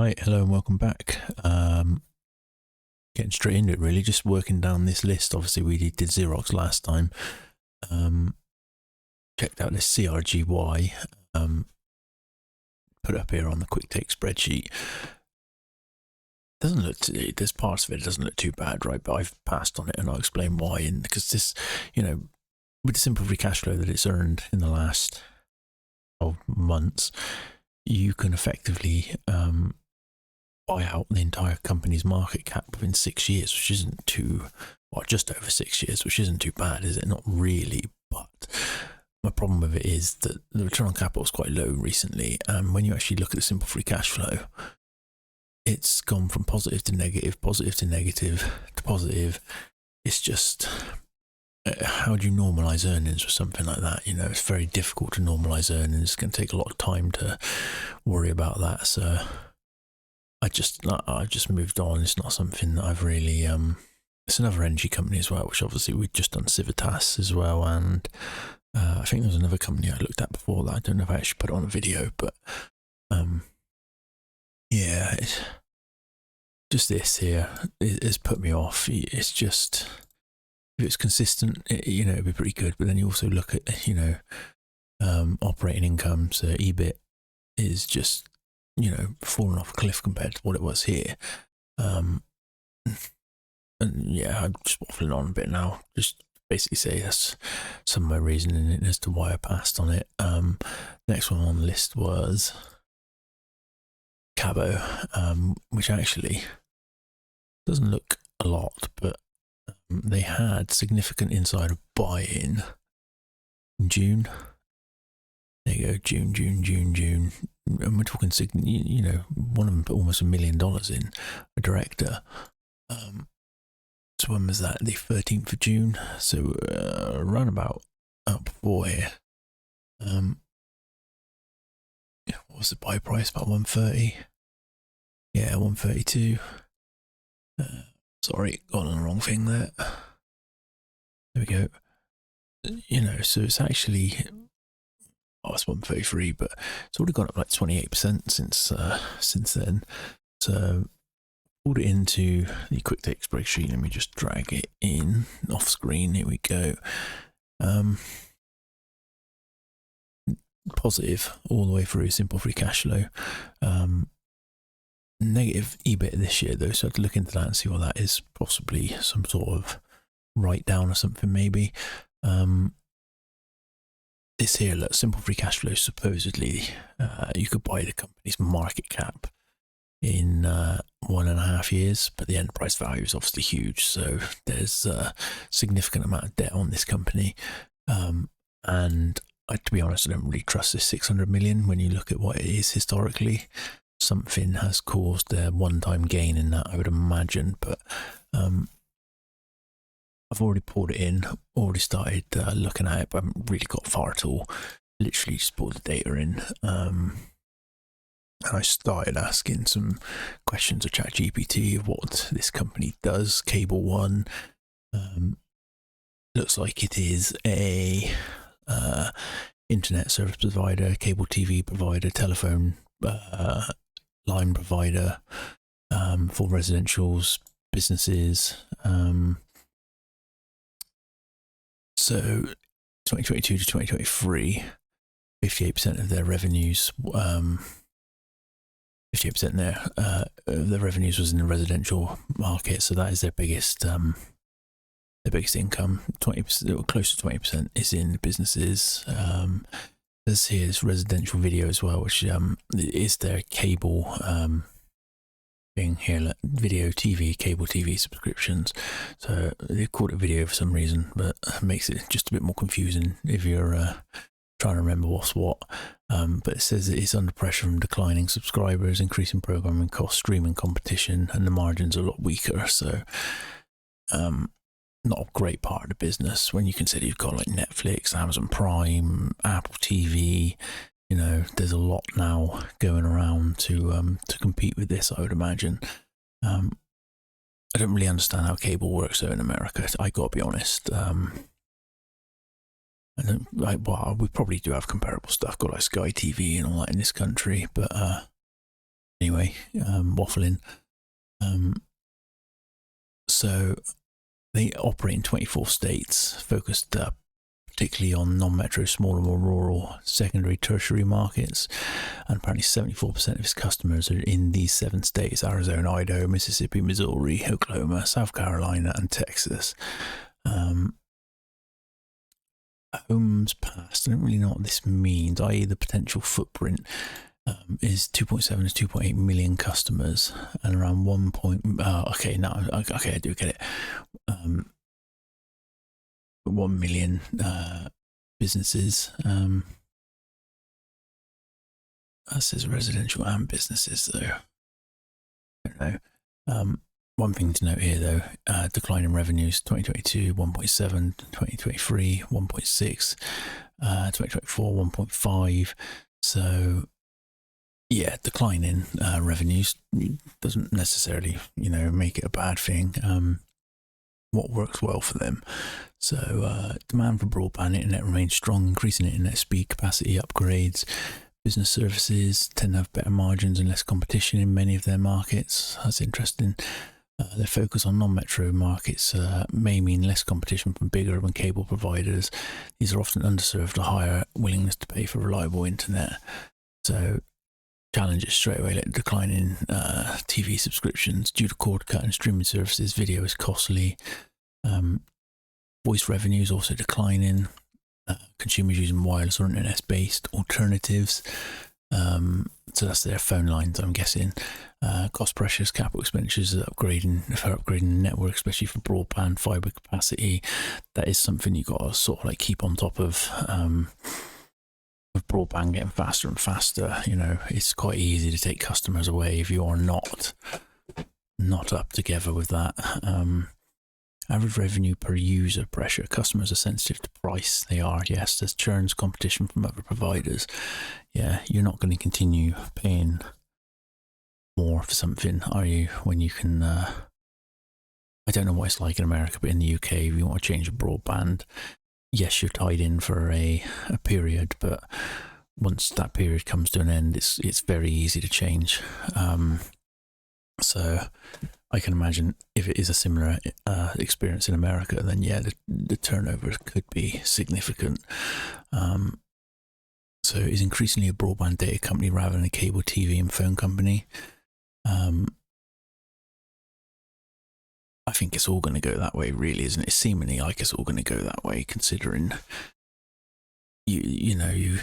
Right, hello and welcome back. Getting straight into it really, just working down this list. Obviously we did Xerox last time. Checked out this CRGY, put up here on the quick take spreadsheet. Doesn't look too, there's parts of it doesn't look too bad, right? But I've passed on it and I'll explain why. And because this, with the simple free cash flow that it's earned in the last 12 months, you can effectively buy out the entire company's market cap within 6 years, which isn't too, well, just over 6 years, which isn't too bad, is it? Not really, but my problem with it is that the return on capital is quite low recently. And when you actually look at the simple free cash flow, it's gone from positive to negative to positive. It's just, how do you normalize earnings for something like that? It's very difficult to normalize earnings. It's going to take a lot of time to worry about that. So I've just moved on. It's not something that I've really, it's another energy company as well, which obviously we've just done Civitas as well. And I think there was another company I looked at before that. I don't know if I actually put it on a video, but yeah, it's just this here it's put me off. It's just, if it's consistent, it'd be pretty good. But then you also look at, operating income. So EBIT is just, falling off a cliff compared to what it was here. And yeah, I'm just waffling on a bit now. Just basically say that's some of my reasoning as to why I passed on it. Next one on the list was CABO, which actually doesn't look a lot, but they had significant insider buy-in in June. There you go, June. And we're talking, one of them put almost $1 million in, a director. So when was that? The 13th of June. So around about before here. What was the buy price? About 130. Yeah, 132. Sorry, got on the wrong thing there. There we go. So it's actually, it's 133, but it's already gone up like 28% since then. So pulled it into the quick take spreadsheet. Let me just drag it in off screen. Here we go. Positive all the way through, simple free cash flow. Negative EBIT this year though, so I have to look into that and see what that is. Possibly some sort of write down or something maybe. This here, look, simple free cash flow, supposedly you could buy the company's market cap in 1.5 years, but the enterprise value is obviously huge, so there's a significant amount of debt on this company. And to be honest, I don't really trust this 600 million when you look at what it is historically. Something has caused a one-time gain in that, I would imagine, but I've already pulled it in, already started looking at it, but I haven't really got far at all. Literally just pulled the data in, and I started asking some questions of ChatGPT of what this company does. Cable One looks like it is a internet service provider, cable TV provider, telephone line provider for residentials, businesses. So 2022 to 2023, 58% of their revenues, 58% there of their revenues was in the residential market. So that is their biggest income. 20%, or close to 20%, is in businesses. Here's residential video as well, which is their cable thing here, like video TV, cable TV subscriptions. So they called it video for some reason, but it makes it just a bit more confusing if you're trying to remember what's what. But it says it is under pressure from declining subscribers, increasing programming costs, streaming competition, and the margins are a lot weaker. So not a great part of the business when you consider you've got like Netflix, Amazon Prime, Apple TV. There's a lot now going around to compete with this, I would imagine. I don't really understand how cable works though in America, I gotta be honest. We probably do have comparable stuff, got like Sky TV and all that in this country, but Anyway, waffling. So they operate in 24 states, focused particularly on non-metro, smaller, more rural, secondary, tertiary markets. And apparently 74% of its customers are in these 7 states: Arizona, Idaho, Mississippi, Missouri, Oklahoma, South Carolina, and Texas. Homes passed. I don't really know what this means, i.e. the potential footprint is 2.7 to 2.8 million customers and around 1 point. Okay, I do get it. 1 million businesses. That says residential and businesses, though. I don't know. One thing to note here, though, decline in revenues: 2022 1.7, 2023 1.6, 2024 1.5. So yeah, decline in revenues doesn't necessarily, make it a bad thing. What works well for them? So demand for broadband internet remains strong, increasing internet speed, capacity upgrades. Business services tend to have better margins and less competition in many of their markets. That's interesting. Their focus on non-metro markets may mean less competition from bigger urban cable providers. These are often underserved or higher willingness to pay for reliable internet. So challenges straight away, like decline in TV subscriptions due to cord cut and streaming services. Video is costly. Voice revenues also declining. Consumers using wireless or internet-based alternatives. So that's their phone lines, I'm guessing. Cost pressures, capital expenditures, upgrading the network, especially for broadband, fiber capacity. That is something you got to sort of like keep on top of. With broadband getting faster and faster, it's quite easy to take customers away if you are not up together with that. Average revenue per user pressure. Customers are sensitive to price. They are, yes. There's churns, competition from other providers. Yeah, you're not going to continue paying more for something, are you? When you can, I don't know what it's like in America, but in the UK, if you want to change a broadband, yes, you're tied in for a period, but once that period comes to an end, it's very easy to change. So I can imagine if it is a similar experience in America, then yeah, the turnover could be significant. So it's increasingly a broadband data company rather than a cable TV and phone company. I think it's all going to go that way, really, isn't it? Seemingly like it's all going to go that way, considering you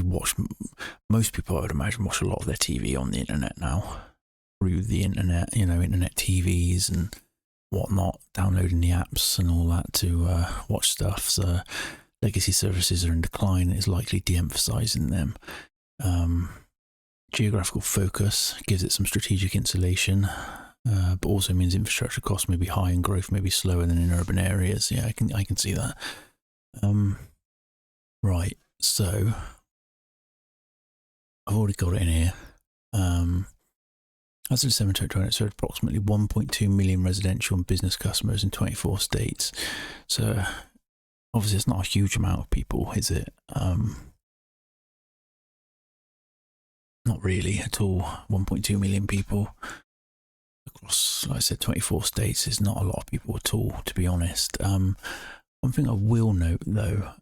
watch. Most people, I would imagine, watch a lot of their TV on the internet now, through the internet. Internet TVs and whatnot, downloading the apps and all that to watch stuff. So legacy services are in decline and is likely de-emphasizing them. Geographical focus gives it some strategic insulation. But also means infrastructure costs may be high and growth may be slower than in urban areas. Yeah, I can see that. Right, so I've already got it in here. As of December 2020, it served approximately 1.2 million residential and business customers in 24 states. So obviously it's not a huge amount of people, is it? Not really at all. 1.2 million people across, like I said, 24 states is not a lot of people at all, to be honest. One thing I will note, though,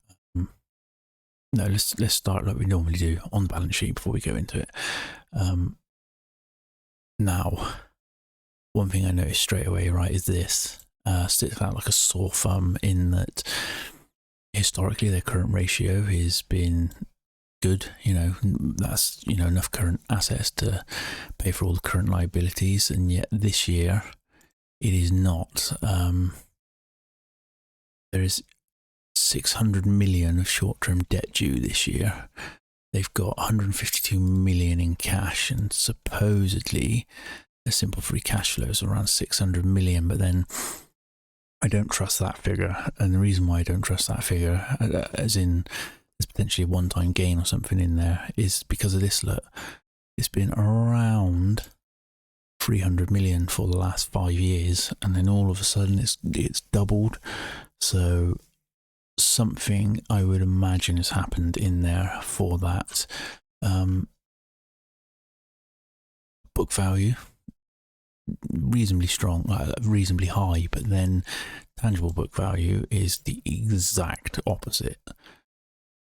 let's start like we normally do on the balance sheet before we go into it. Now, one thing I noticed straight away, right, is this sticks out like a sore thumb in that historically their current ratio has been good. That's enough current assets to pay for all the current liabilities, and yet this year it is not. There is 600 million of short-term debt due this year. They've got 152 million in cash, and supposedly a simple free cash flow is around 600 million. But then I don't trust that figure, and the reason why I don't trust that figure, as in there's potentially a one-time gain or something in there, is because of this. Look, it's been around 300 million for the last 5 years, and then all of a sudden it's doubled. So something I would imagine has happened in there for that. book value, reasonably strong, reasonably high, but then tangible book value is the exact opposite.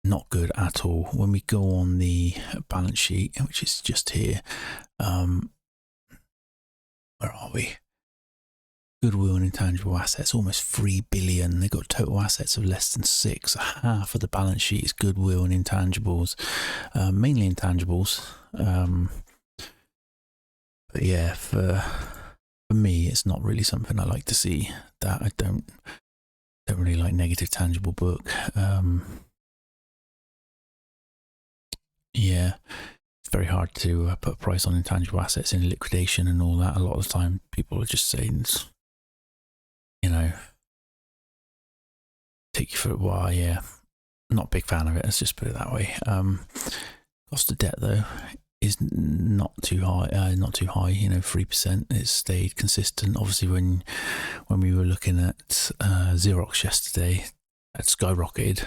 Not good at all. When we go on the balance sheet, which is just here, where are we? Goodwill and intangible assets, almost 3 billion. They've got total assets of less than 6. Half of the balance sheet is goodwill and intangibles, mainly intangibles. But yeah, for me, it's not really something I like to see. That I don't really like negative tangible book. Yeah, it's very hard to put a price on intangible assets in liquidation and all that. A lot of the time, people are just saying, you know, take you for a while. Yeah, not a big fan of it. Let's just put it that way. Cost of debt though is not too high. 3%. It's stayed consistent. Obviously, when we were looking at Xerox yesterday, it skyrocketed.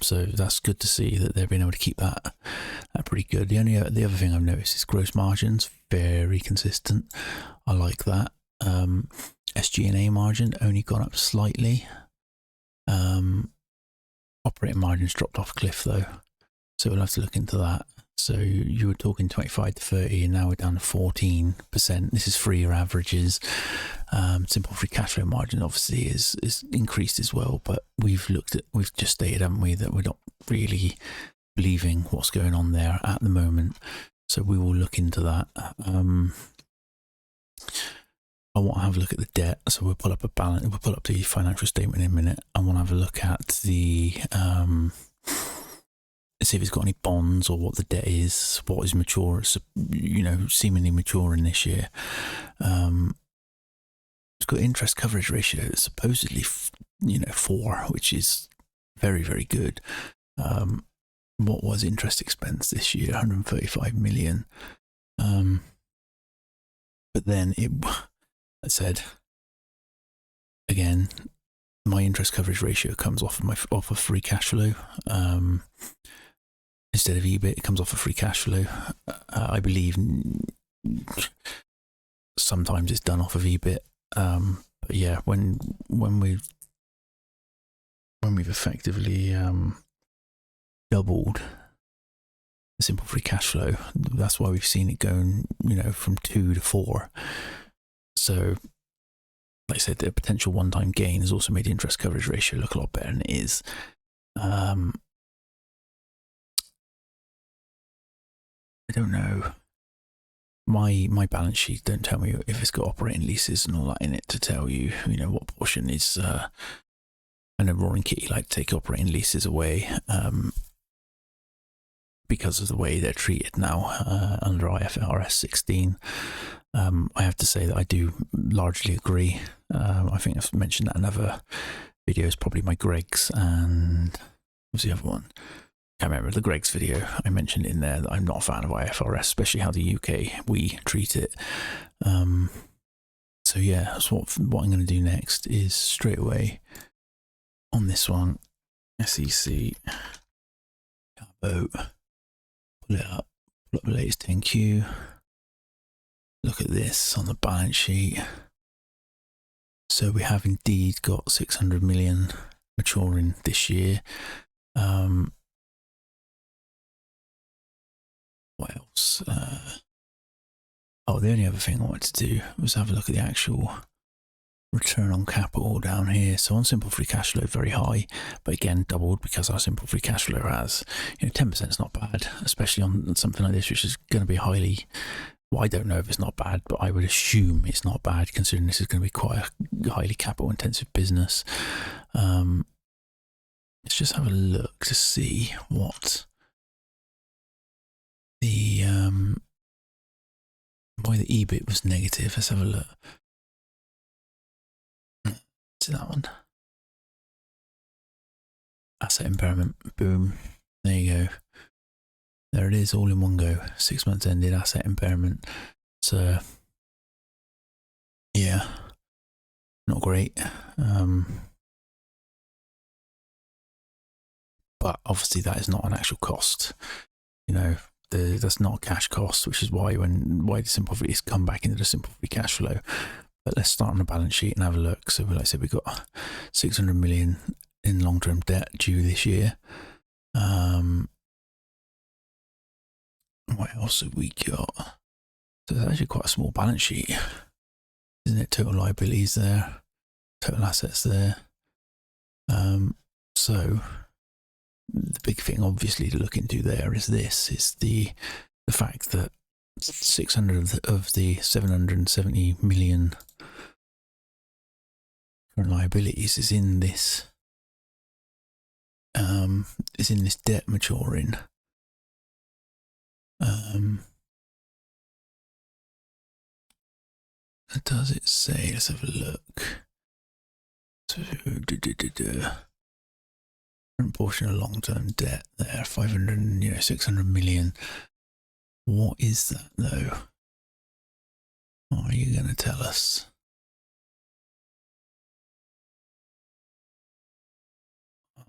So that's good to see that they've been able to keep that pretty good. The other thing I've noticed is gross margins, very consistent. I like that. SG&A margin only gone up slightly. Operating margins dropped off a cliff though, so we'll have to look into that. So you were talking 25 to 30, and now we're down to 14%. This is 3-year averages. Simple free cash flow margin obviously is increased as well, but we've just stated, haven't we, that we're not really believing what's going on there at the moment. So we will look into that. I want to have a look at the debt, so we'll pull up a balance. We'll pull up the financial statement in a minute. I want to have a look at the see if it's got any bonds or what the debt is, what is mature, seemingly maturing this year. It's got interest coverage ratio that's supposedly 4, which is very, very good. What was interest expense this year? 135 million. But then I said again, my interest coverage ratio comes off of free cash flow. Instead of EBIT, it comes off of free cash flow. I believe sometimes it's done off of EBIT. But yeah, when we've effectively doubled the simple free cash flow, that's why we've seen it going, from 2 to 4. So, like I said, the potential one-time gain has also made the interest coverage ratio look a lot better than it is. I don't know. My balance sheet don't tell me if it's got operating leases and all that in it to tell you, what portion is. I know Roaring Kitty like to take operating leases away because of the way they're treated now under IFRS 16. I have to say that I do largely agree. I think I've mentioned that in other videos, probably my Greg's and what was the other one? Can't remember the Greg's video. I mentioned in there that I'm not a fan of IFRS, especially how the UK we treat it. So yeah, that's what I'm going to do next is straight away on this one, SEC CABO, pull it up, pull up the latest 10Q. Look at this on the balance sheet. So we have indeed got 600 million maturing this year. What else? The only other thing I wanted to do was have a look at the actual return on capital down here. So on simple free cash flow, very high, but again doubled because our simple free cash flow has 10% is not bad, especially on something like this, which is going to be highly. Well, I don't know if it's not bad, but I would assume it's not bad considering this is going to be quite a highly capital intensive business. Let's just have a look to see what the why the EBIT was negative. Let's have a look. To that one. Asset impairment. Boom. There you go. There it is, all in one go. 6 months ended asset impairment. So yeah, not great. But obviously that is not an actual cost. that's not a cash cost, which is why the simple it's come back into the simple free cash flow. But let's start on the balance sheet and have a look. So like I said, we've got 600 million in long-term debt due this year. What else have we got? So it's actually quite a small balance sheet, isn't it? Total liabilities there, total assets there. So the big thing obviously to look into there is the fact that 600 of the 770 million current liabilities is in this debt maturing. Does it say? Let's have a look. So, current portion of long-term debt there, 500, 600 million. What is that though? What are you going to tell us?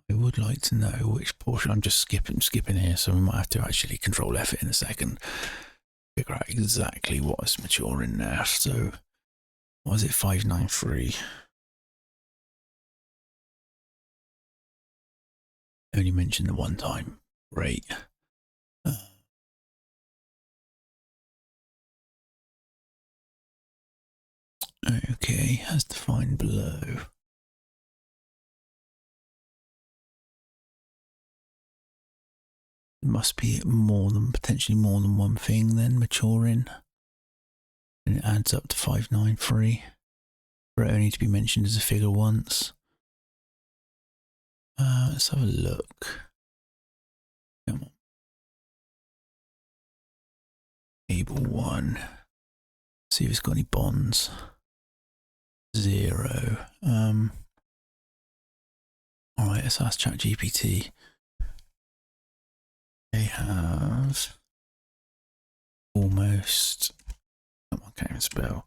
I would like to know which portion. I'm just skipping here, so we might have to actually control F it in a second. Figure out exactly what is maturing there. So, what is it? 593. Only mentioned the one time. Great. Okay, as defined below. It must be potentially more than one thing then maturing. And it adds up to 593. For it only to be mentioned as a figure once. Let's have a look. Come on. Table 1. See if it's got any bonds. 0. Alright, let's ask ChatGPT. They have almost, come on, can't even spell,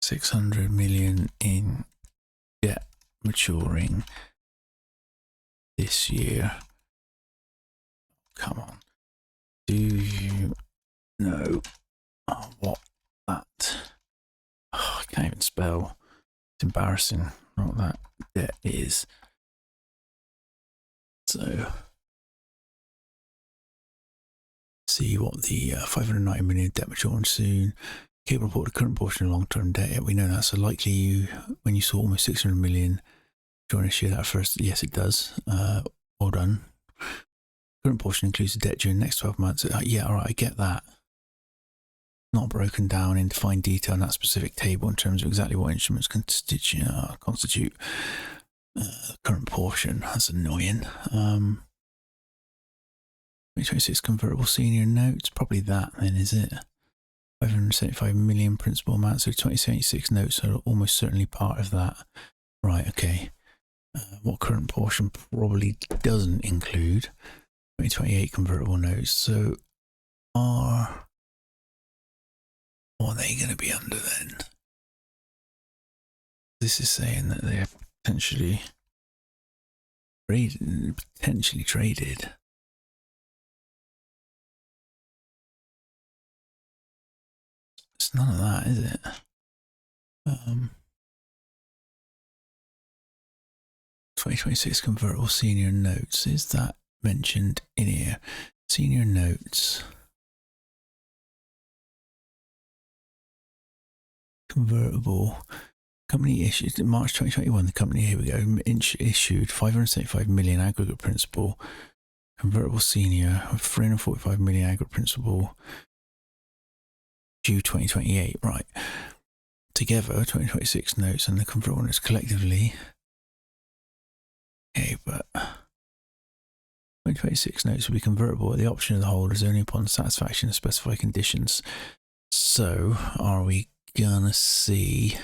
600 million in debt maturing this year. Come on. Do you know what that, I can't even spell. It's embarrassing what that debt is. So, see what the 590 million debt maturing soon. CABO report the current portion of long-term debt. Yeah, we know that. So likely when you saw almost 600 million during this year, that first, yes, it does. Well done. Current portion includes the debt during the next 12 months. Yeah, all right, I get that. Not broken down into fine detail in that specific table in terms of exactly what instruments constitute the current portion. That's annoying. 2026 convertible senior notes, probably that then, is it? 575 million principal amount, so 2076 notes are almost certainly part of that. Right, okay. What current portion probably doesn't include 2028 convertible notes, so what are they going to be under then? This is saying that they are potentially traded. It's none of that, is it? 2026 convertible senior notes. Is that mentioned in here? Senior notes. Convertible. Company issued in March 2021. The company, here we go, issued 575 million aggregate principal. Convertible senior with 345 million aggregate principal. Due 2028, right. Together, 2026 notes and the convertible notes collectively. Okay, but 2026 notes will be convertible at the option of the holders only upon satisfaction of specified conditions. So, are we gonna see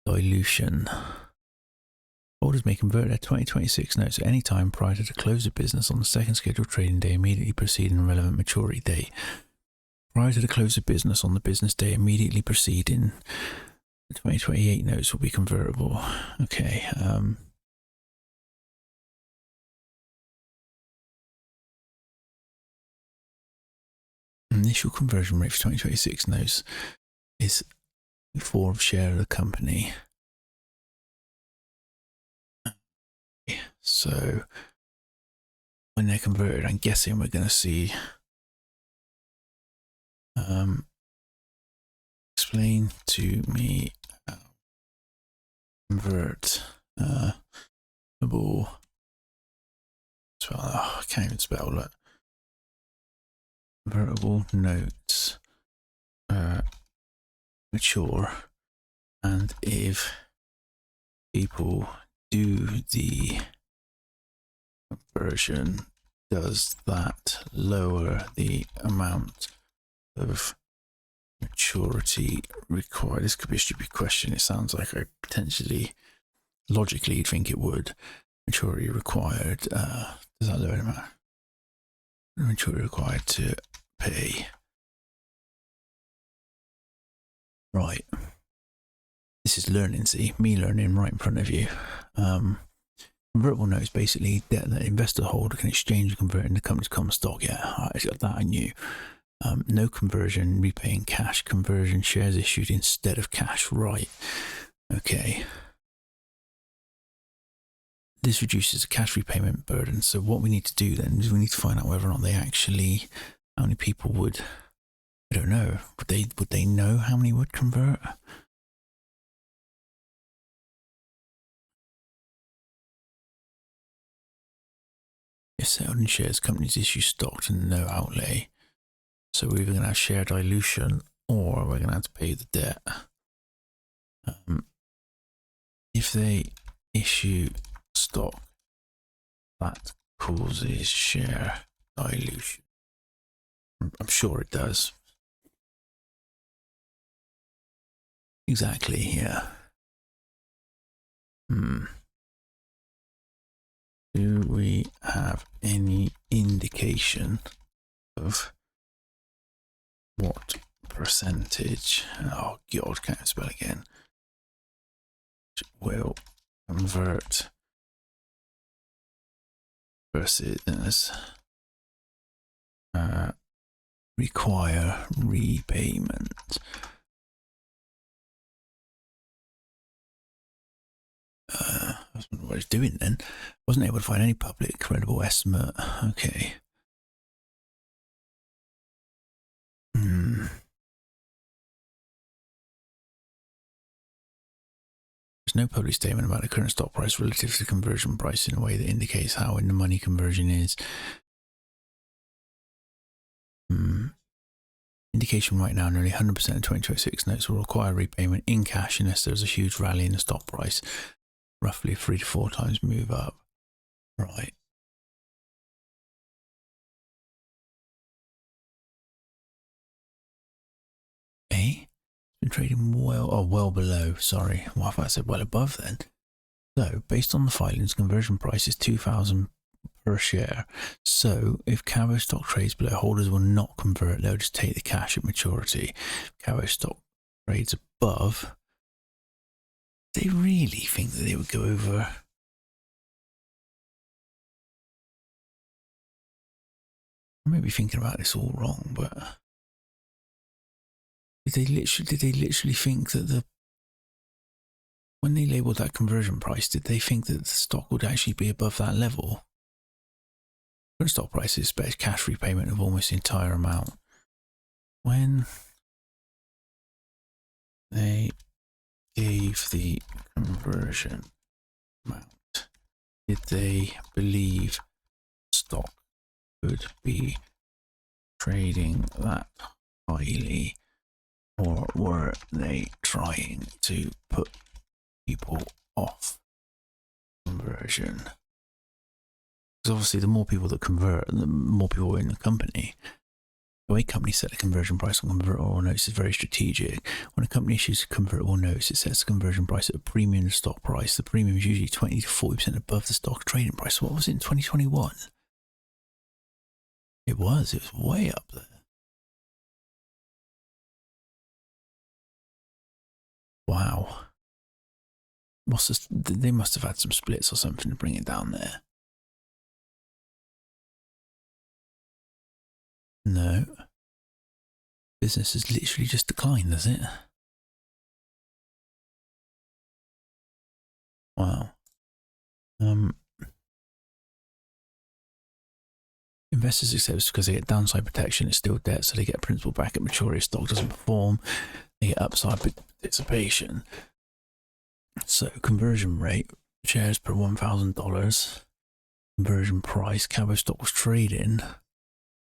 dilution? Holders may convert their 2026 notes at any time prior to the close of business on the second scheduled trading day immediately preceding the relevant maturity date. Prior to the close of business on the business day immediately preceding, the 2028 notes will be convertible. Okay. Initial conversion rate for 2026 notes is 4 of share of the company. So when they're converted, I'm guessing we're going to see explain to me how convert I can't even spell that. Convertible notes mature, and if people do the conversion, does that lower the amount of maturity required? This could be a stupid question. It sounds like I potentially, logically, you'd think it would. Maturity required, does that lower the amount of maturity required to pay? Right. This is learning, see? Me learning right in front of you. Convertible notes basically debt that investor holder can exchange and convert into company's common stock. Yeah, that I knew. No conversion, repaying cash. Conversion, shares issued instead of cash. Right. Okay. This reduces the cash repayment burden. So what we need to do then is we need to find out whether or not they actually, how many people would, I don't know, would they know how many would convert? If settled in shares, companies issue stock and no outlay. So we're either going to have share dilution or we're going to have to pay the debt. If they issue stock, that causes share dilution. I'm sure it does. Exactly, yeah. Do we have any indication of what percentage, oh God, can't I spell again, will convert versus require repayment? I was wondering what I was doing then. Wasn't able to find any public credible estimate. Okay. There's no public statement about the current stock price relative to the conversion price in a way that indicates how in the money conversion is. Indication right now, nearly 100% of 2026 notes will require repayment in cash unless there's a huge rally in the stock price, roughly a 3 to 4 times move up. Right. It's been trading well below, sorry. Well, I thought I said well above then. So, based on the filings, conversion price is 2,000 per share. So, if CABO stock trades below, holders will not convert, they'll just take the cash at maturity. If CABO stock trades above, they really think that they would go over. I may be thinking about this all wrong, but did they literally think that when they labelled that conversion price, did they think that the stock would actually be above that level? Current stock price expects cash repayment of almost the entire amount. When they gave the conversion amount, did they believe stock would be trading that highly, or were they trying to put people off conversion? Because obviously the more people that convert, the more people in the company. The way companies set the conversion price on convertible notes is very strategic. When a company issues convertible notes, it sets the conversion price at a premium to stock price. The premium is usually 20 to 40% above the stock trading price. So what was it in 2021? It was way up there. Wow. They must have had some splits or something to bring it down there. No. Business has literally just declined, has it? Wow. Investors accept this because they get downside protection, it's still debt, so they get principal back at maturity if stock doesn't perform. They get upside participation. So conversion rate, shares per $1,000. Conversion price, CABO stock was trading.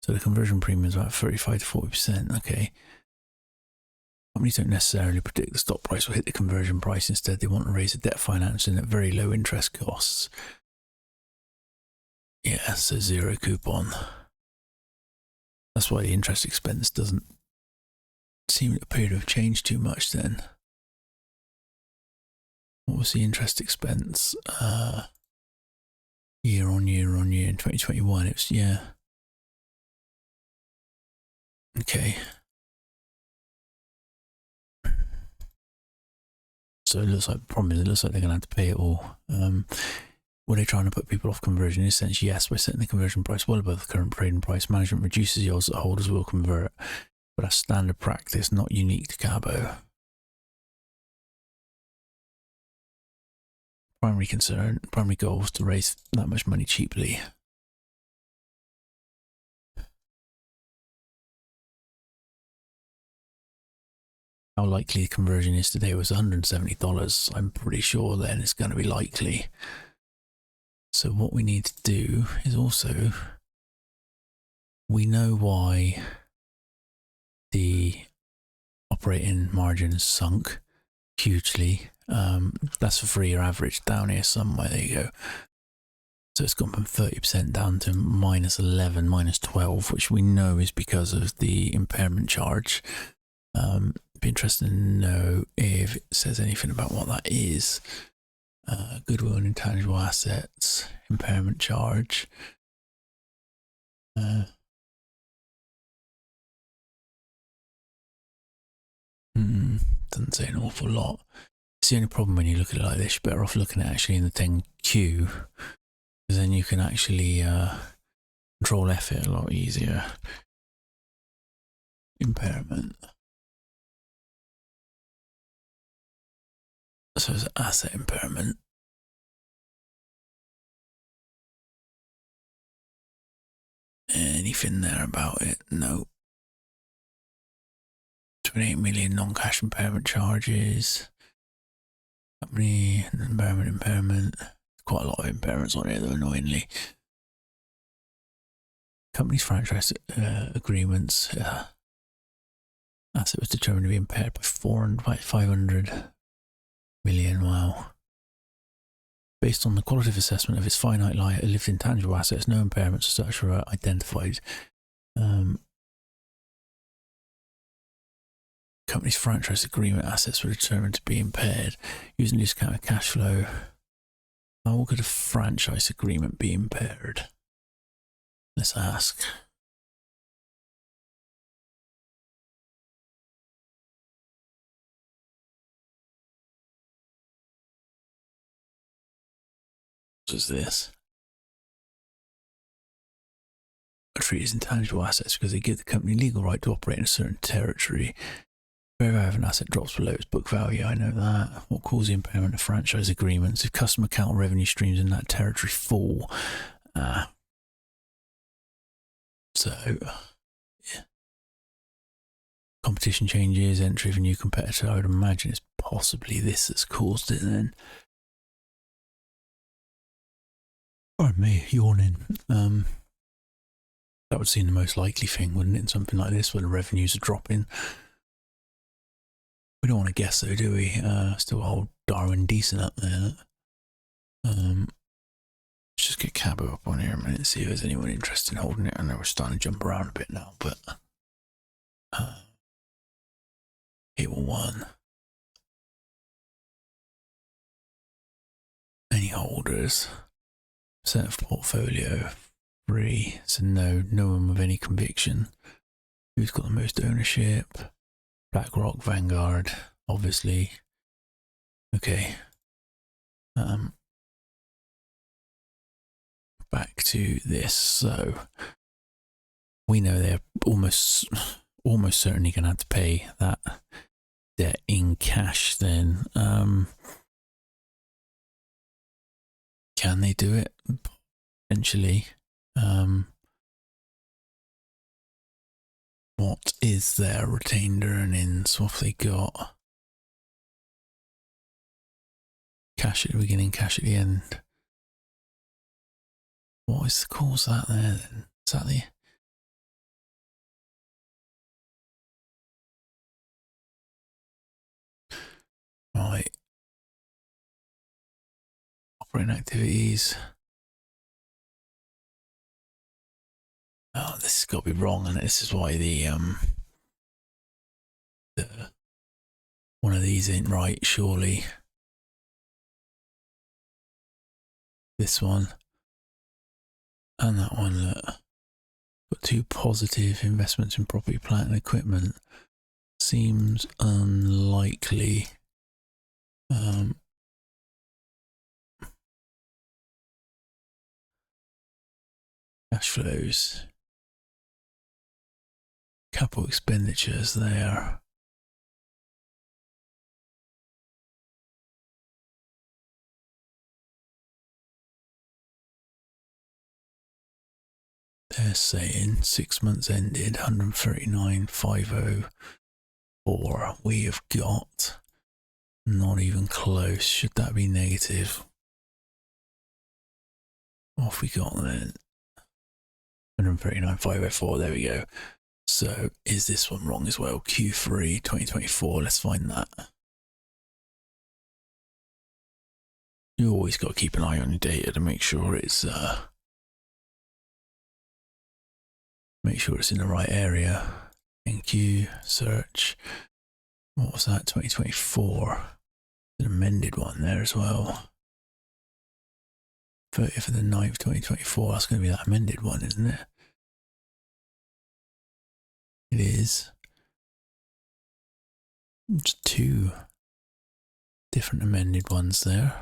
So the conversion premium is about 35 to 40%. Okay. Companies don't necessarily predict the stock price will hit the conversion price. Instead, they want to raise the debt financing at very low interest costs. Yeah, so zero coupon. That's why the interest expense doesn't seem to appear to have changed too much then. What was the interest expense? Year on year in 2021, it was, yeah. Okay. So it looks like, the problem is, it looks like they're going to have to pay it all. Were they trying to put people off conversion? In a sense, yes, by setting the conversion price well above the current trading price, management reduces the odds that holders will convert. But that's standard practice, not unique to CABO. Primary goal was to raise that much money cheaply. How likely the conversion is today was $170. I'm pretty sure then it's going to be likely. So what we need to do is also, we know why the operating margins sunk hugely. That's a 3-year average down here somewhere. There you go. So it's gone from 30% down to -11, -12, which we know is because of the impairment charge. Be interested to know if it says anything about what that is. Goodwill and intangible assets, impairment charge. Doesn't say an awful lot. It's the only problem when you look at it like this. You're better off looking at actually in the 10Q, because then you can actually control F it a lot easier. Impairment. So it's asset impairment. Anything there about it? No. 28 million non-cash impairment charges. Company impairment. Quite a lot of impairments on here though, annoyingly. Company's franchise agreements. Asset was determined to be impaired by 500 million. Wow. Based on the qualitative assessment of its finite lived intangible assets, no impairments as such were identified. Company's franchise agreement assets were determined to be impaired using discounted cash flow. How could a franchise agreement be impaired? Let's ask. What is this? Are treated as intangible assets because they give the company legal right to operate in a certain territory. Fair value of an asset drops below its book value, I know that. What causes the impairment of franchise agreements? If customer account or revenue streams in that territory fall. So, yeah. Competition changes, entry of a new competitor. I would imagine it's possibly this that's caused it then. Pardon me, yawning. That would seem the most likely thing, wouldn't it? In something like this where the revenues are dropping. We don't want to guess though, do we? Still hold Darwin decent up there. Let's just get CABO up on here a minute and see if there's anyone interested in holding it. I know we're starting to jump around a bit now, but Cable 1. Any holders? Percent of portfolio 3. So no one with any conviction. Who's got the most ownership? BlackRock, Vanguard, obviously. Okay. Back to this. So we know they're almost almost certainly going to have to pay that debt in cash then. Can they do it? Potentially. What is their retained earnings? What have they got? Cash at the beginning, cash at the end. What is the cause of that there then? Is that the... Right. Operating activities. Oh, this has got to be wrong, and this is why the one of these ain't right, surely. This one. And that one, look. Got two positive investments in property, plant and equipment. Seems unlikely. Cash flows. Capital expenditures there. They're saying 6 months ended, 139,504. We have got not even close. Should that be negative? What have we got then? 139,504. There we go. So is this one wrong as well? Q3 2024. Let's find that. You always got to keep an eye on your data to make sure it's in the right area. NQ search. What was that? 2024. An amended one there as well. 30th of the 9th, 2024. That's going to be that amended one, isn't it? It is. Just two different amended ones there.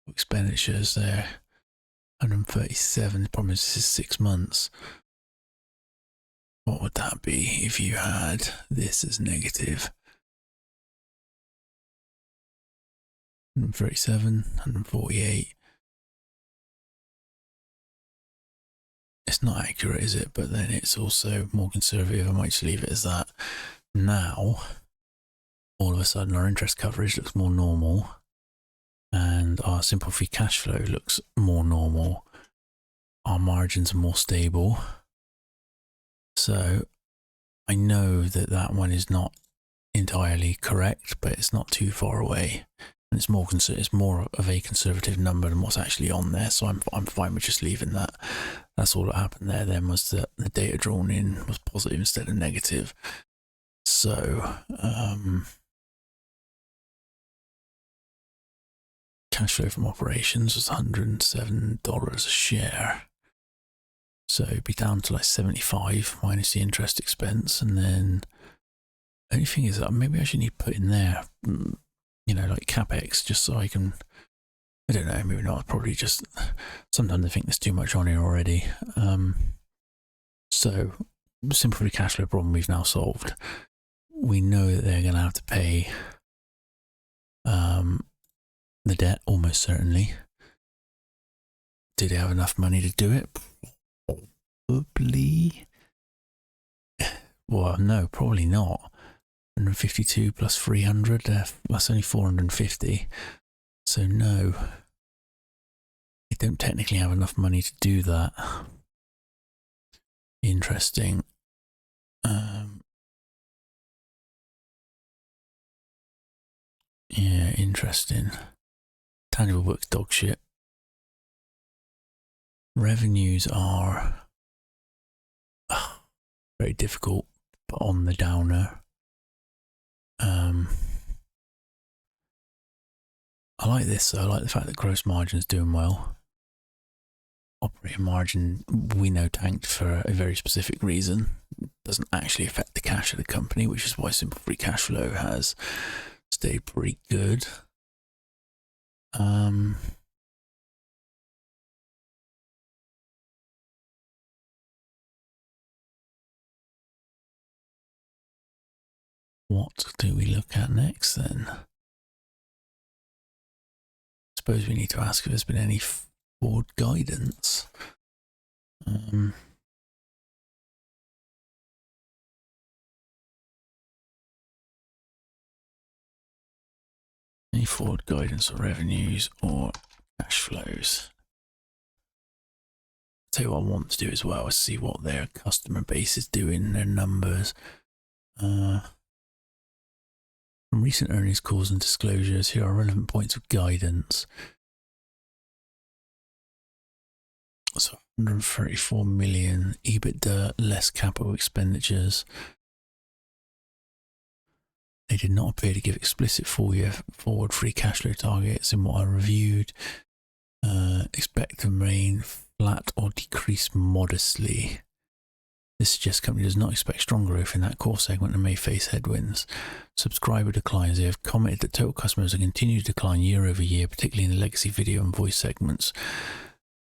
Expenditures there. 137. The problem is this is 6 months. What would that be if you had this as negative? 137, 148. It's not accurate, is it? But then it's also more conservative. I might just leave it as that. Now, all of a sudden, our interest coverage looks more normal, and our simple free cash flow looks more normal. Our margins are more stable. So I know that that one is not entirely correct, but it's not too far away. And it's more of a conservative number than what's actually on there. So I'm fine with just leaving that. That's all that happened there then, was that the data drawn in was positive instead of negative. So cash flow from operations was $107 a share. So it'd be down to like 75 minus the interest expense. And then the only thing is that maybe I should need to put in there, you know, like CapEx, just so I can, I don't know, maybe not, probably just, sometimes I think there's too much on here already. So simple free cash flow problem we've now solved. We know that they're going to have to pay the debt, almost certainly. Do they have enough money to do it? Probably. Well, no, probably not. 152 plus 300, that's only 450. So no, they don't technically have enough money to do that. Interesting. Yeah, interesting. Tangible books, dog shit. Revenues are very difficult, but on the downer. I like this, though. I like the fact that gross margin is doing well. Operating margin, we know, tanked for a very specific reason. It doesn't actually affect the cash of the company, which is why simple free cash flow has stayed pretty good. What do we look at next then? Suppose we need to ask if there's been any forward guidance. Any forward guidance or revenues or cash flows? I'll tell you what I want to do as well is see what their customer base is doing, their numbers. From recent earnings calls and disclosures, here are relevant points of guidance. So 134 million EBITDA less capital expenditures. They did not appear to give explicit full-year forward free cash flow targets in what I reviewed. Expect to remain flat or decrease modestly. This suggests the company does not expect strong growth in that core segment and may face headwinds. Subscriber declines. They have commented that total customers will continue to decline year over year, particularly in the legacy video and voice segments.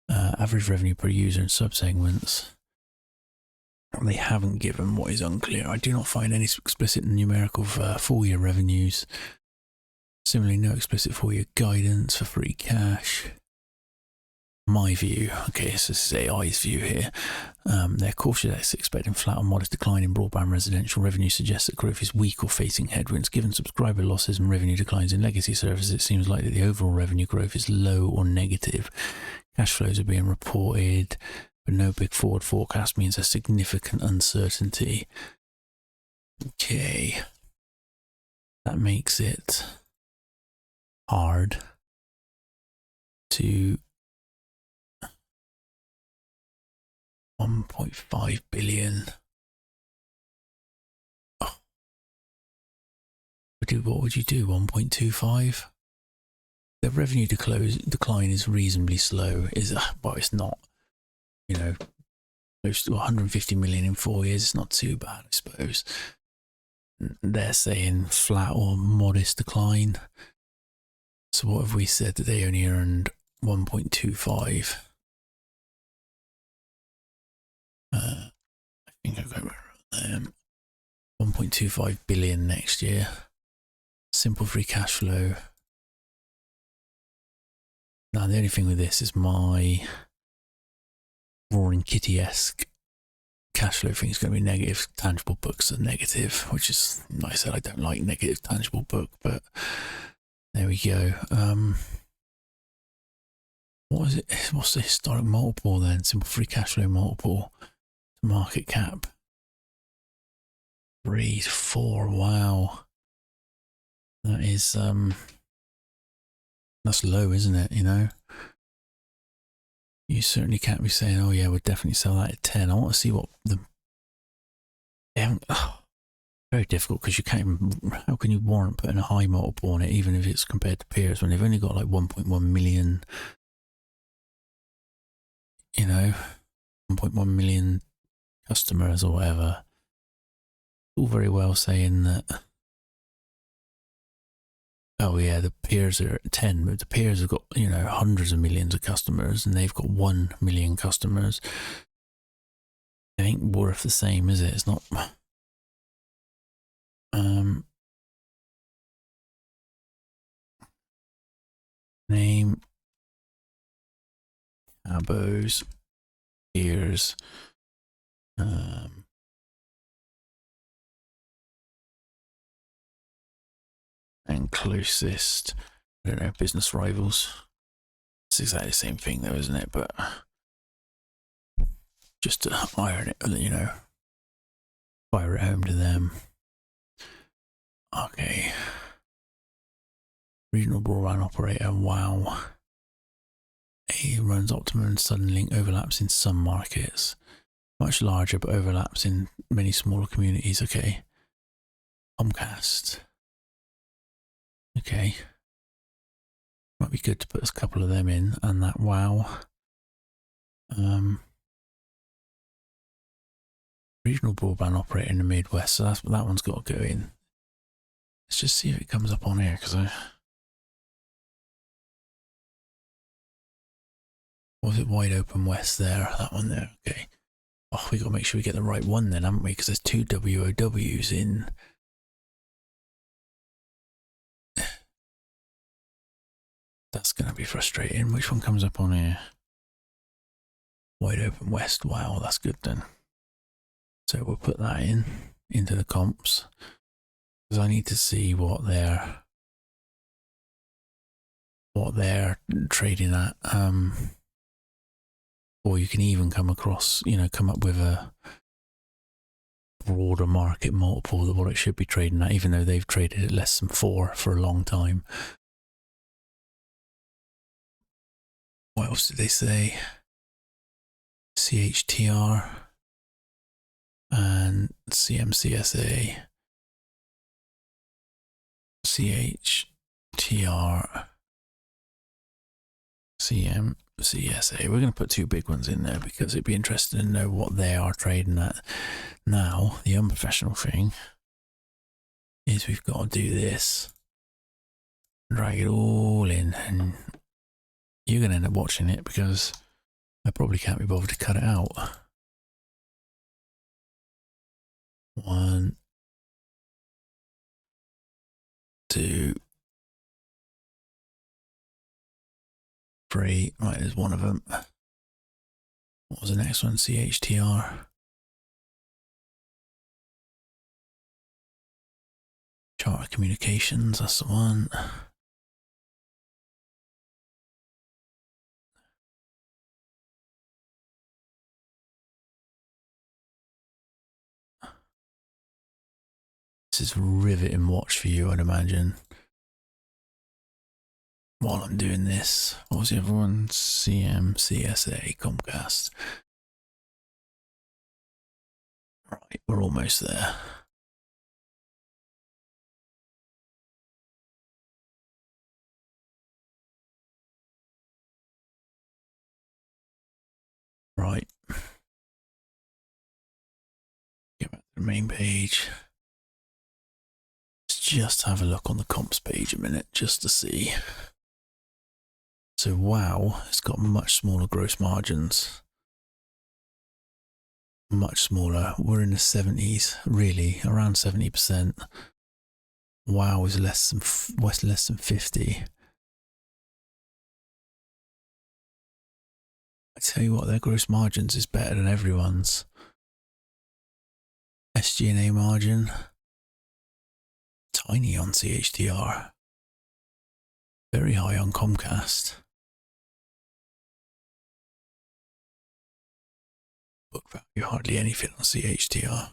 Average revenue per user in subsegments. They haven't given what is unclear. I do not find any explicit numerical full-year revenues. Similarly, no explicit full-year guidance for free cash. My view, okay, so this is AI's view here. They're cautious, expecting flat or modest decline in broadband residential revenue suggests that growth is weak or facing headwinds. Given subscriber losses and revenue declines in legacy services, it seems likely the overall revenue growth is low or negative. Cash flows are being reported, but no big forward forecast means a significant uncertainty. Okay. That makes it hard to 1.5 billion. Oh. What would you do? 1.25? The revenue decline is reasonably slow. Well, it's not, you know, close to 150 million in 4 years. It's not too bad, I suppose. They're saying flat or modest decline. So what have we said? That they only earned 1.25? I think I've got it. 1.25 billion next year. Simple free cash flow. Now the only thing with this is my Roaring Kitty-esque cash flow thing is going to be negative. Tangible books are negative, which is, like I said, I don't like negative tangible book, but there we go. What is it? What's the historic multiple then? Simple free cash flow multiple to market cap. 3 to 4. Wow. That is that's low, isn't it? You know, you certainly can't be saying, oh yeah, we'd definitely sell that at 10. I want to see what the very difficult, because you can't even, how can you warrant putting a high multiple on it, even if it's compared to peers, when they've only got like 1.1 million, you know, 1.1 million customers or whatever. All very well saying that, oh yeah, the peers are at 10, but the peers have got, you know, hundreds of millions of customers and they've got 1 million customers. It ain't worth the same, is it? It's not. Name CABO's peers. And closest, I don't know, business rivals. It's exactly the same thing though, isn't it? But just to iron it, you know, fire it home to them. Okay. Regional broadband operator, wow. He runs Optimum and Suddenlink, overlaps in some markets. Much larger, but overlaps in many smaller communities. Okay. Comcast. Okay. Might be good to put a couple of them in, and that wow. Regional broadband operator in the Midwest, so that one's got to go in. Let's just see if it comes up on here, because was it Wide Open West there? That one there, okay. Oh, we got to make sure we get the right one then, haven't we? Because there's 2 WOWs in That's going to be frustrating. Which one comes up on here? Wide open west. Wow, that's good then. So we'll put that into the comps, because I need to see what they're trading at. Or you can even come across, come up with a broader market multiple of what it should be trading at, even though they've traded at less than 4 for a long time. What else did they say? CHTR and CMCSA. CHTR, CMCSA. We're going to put 2 big ones in there because it'd be interesting to know what they are trading at. Now, the unprofessional thing is we've got to do this, drag it all in, and you're going to end up watching it because I probably can't be bothered to cut it out. 1, 2, 3. Right, there's one of them. What was the next one? CHTR. Charter Communications, that's the one. This is riveting watch for you, I'd imagine. While I'm doing this, what was the other one? CMCSA, Comcast. Right, we're almost there. Right. Get back to the main page. Let's just have a look on the comps page a minute, just to see. So wow, it's got much smaller gross margins. Much smaller. We're in the 70s, really, around 70%. Wow is less than 50. I tell you what, their gross margins is better than everyone's. SG&A margin, tiny on CHTR, very high on Comcast. Book value, hardly anything on CHTR.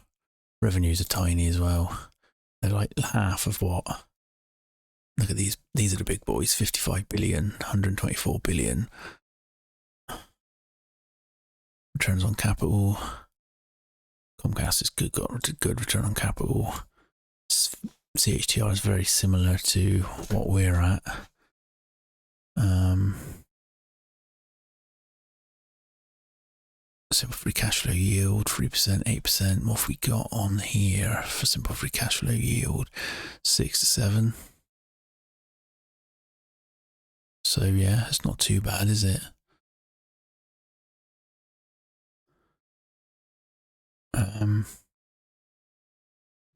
Revenues are tiny as well. They're like half of what? Look at these. These are the big boys. 55 billion, 124 billion. Returns on capital. Comcast is good, got a good return on capital. CHTR is very similar to what we're at. Simple free cash flow yield, 3%, 8%. What have we got on here for simple free cash flow yield? 6 to 7. So yeah, it's not too bad, is it?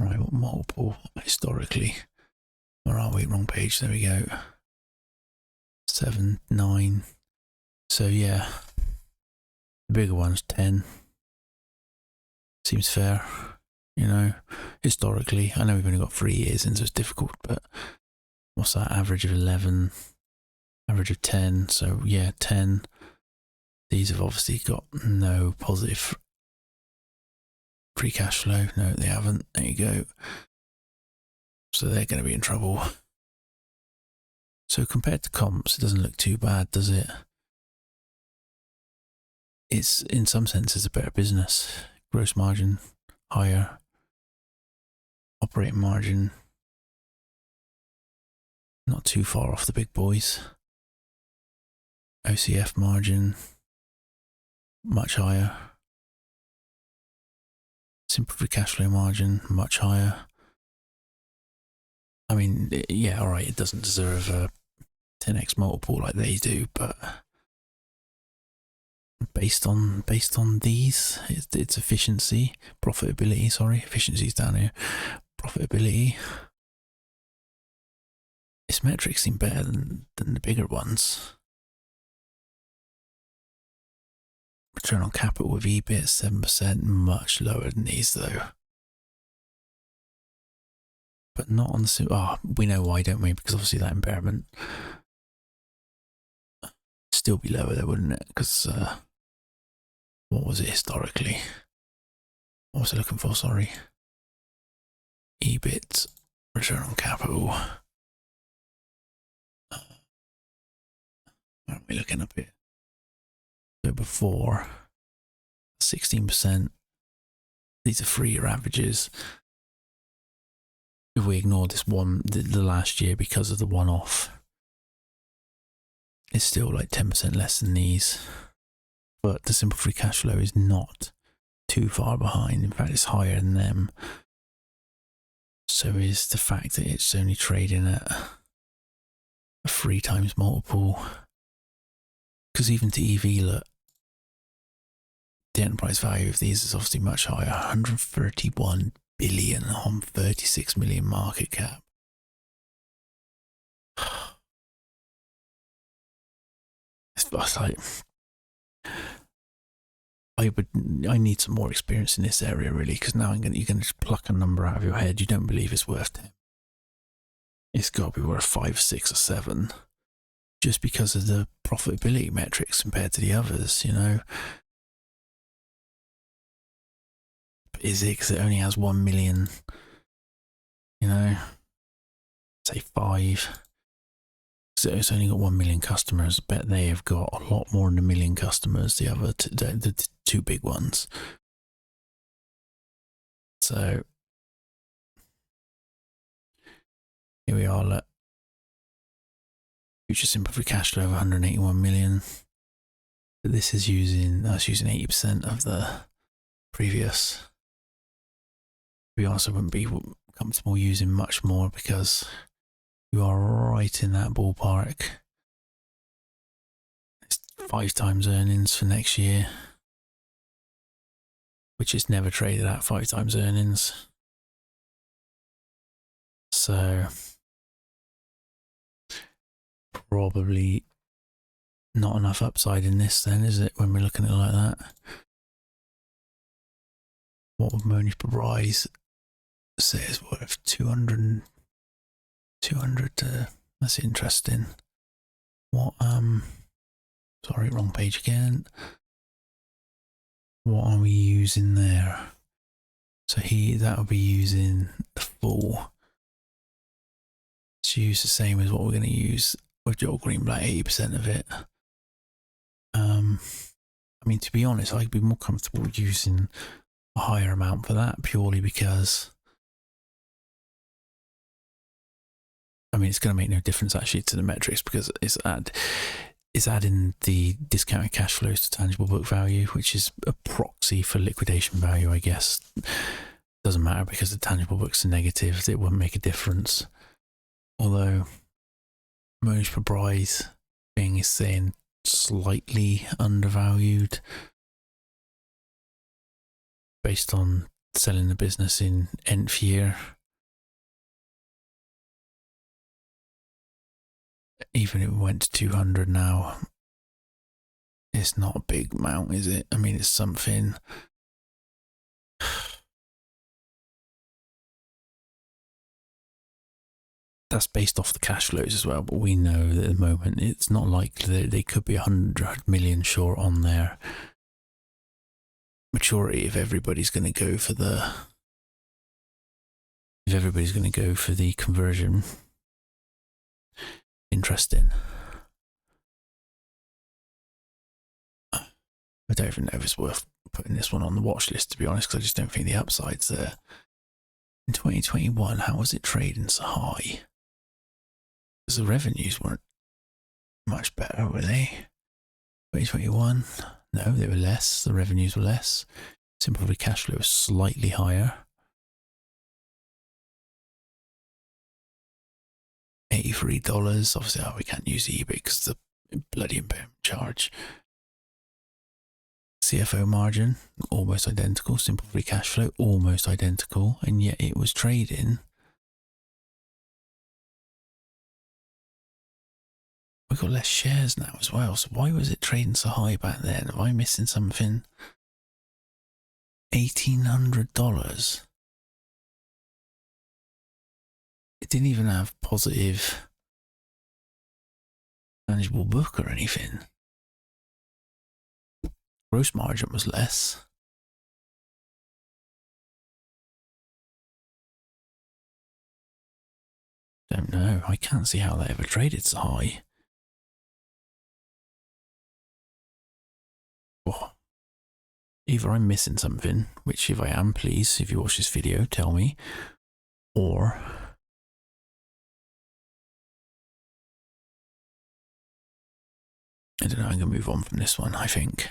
Right, what multiple historically? Where are we? Wrong page. There we go. 7, 9. So yeah, the bigger one's 10. Seems fair, historically. I know we've only got 3 years in, so it's difficult, but what's that? Average of 11, average of 10. So yeah, 10. These have obviously got no positive free cash flow. No, they haven't. There you go. So they're going to be in trouble. So compared to comps, it doesn't look too bad, does it? It's, in some senses, a better business. Gross margin higher. Operating margin not too far off the big boys. OCF margin much higher. Simple free cash flow margin much higher. I mean, yeah, all right, it doesn't deserve a 10x multiple like they do, but based on these, its efficiency, profitability. Sorry, efficiency's down here. Profitability. It's This metric seemed better than the bigger ones. Return on capital with EBIT 7%, much lower than these though. But not on the we know why, don't we? Because obviously that impairment still be lower there, wouldn't it? Because what was it historically? What was I looking for? Sorry. EBIT, return on capital. What are we looking up here? So before 16%. These are 3-year averages. If we ignore this one, the last year because of the one-off, it's still like 10% less than these. But the simple free cash flow is not too far behind. In fact, it's higher than them. So is the fact that it's only trading at a 3 times multiple. Because even to EV, look, the enterprise value of these is obviously much higher. 131 billion on 36 million market cap. It's like, I need some more experience in this area really, because now you're going to just pluck a number out of your head. You don't believe it's worth 10. It's got to be worth 5, 6 or 7, just because of the profitability metrics compared to the others, you know. But is it because it only has 1 million, you know, say 5? So it's only got 1 million customers. I bet they have got a lot more than 1 million customers, the other the 2 big ones. So here we are, look. Future simple free cash flow of 181 million. But this is using 80% of the previous. To be honest, I wouldn't be comfortable using much more because you are right in that ballpark. It's 5 times earnings for next year, which is never traded at 5 times earnings. So probably not enough upside in this then, is it, when we're looking at it like that? What would Monish Rise say is worth? 200 that's interesting. What sorry, wrong page again. What are we using there? So that would be using the full. Let's use the same as what we're going to use with Joel Greenblatt, 80% of it. I mean, to be honest, I'd be more comfortable using a higher amount for that, purely because I mean, it's going to make no difference actually to the metrics, because it's adding the discounted cash flows to tangible book value, which is a proxy for liquidation value, I guess. Doesn't matter because the tangible books are negative, it won't make a difference. Although Monish Rise being is saying slightly undervalued based on selling the business in nth year. Even if it went to 200 now, it's not a big amount, is it? I mean, it's something. That's based off the cash flows as well, but we know that at the moment it's not likely that they could be 100 million short on their maturity if everybody's going to go for the conversion. Interesting. I don't even know if it's worth putting this one on the watch list, to be honest, because I just don't think the upside's there. In 2021, how was it trading so high? Because the revenues weren't much better, were they? 2021, no, they were less. The revenues were less. Simple free cash flow was slightly higher. $83. Obviously, we can't use EBIT because of the bloody impairment charge. CFO margin, almost identical. Simple free cash flow, almost identical. And yet it was trading we've got less shares now as well. So why was it trading so high back then? Am I missing something? $1,800. It didn't even have positive tangible book or anything. Gross margin was less. Don't know. I can't see how they ever traded so high. Oh. Either I'm missing something, which if I am, please, if you watch this video, tell me. Or I don't know, I'm going to move on from this one, I think.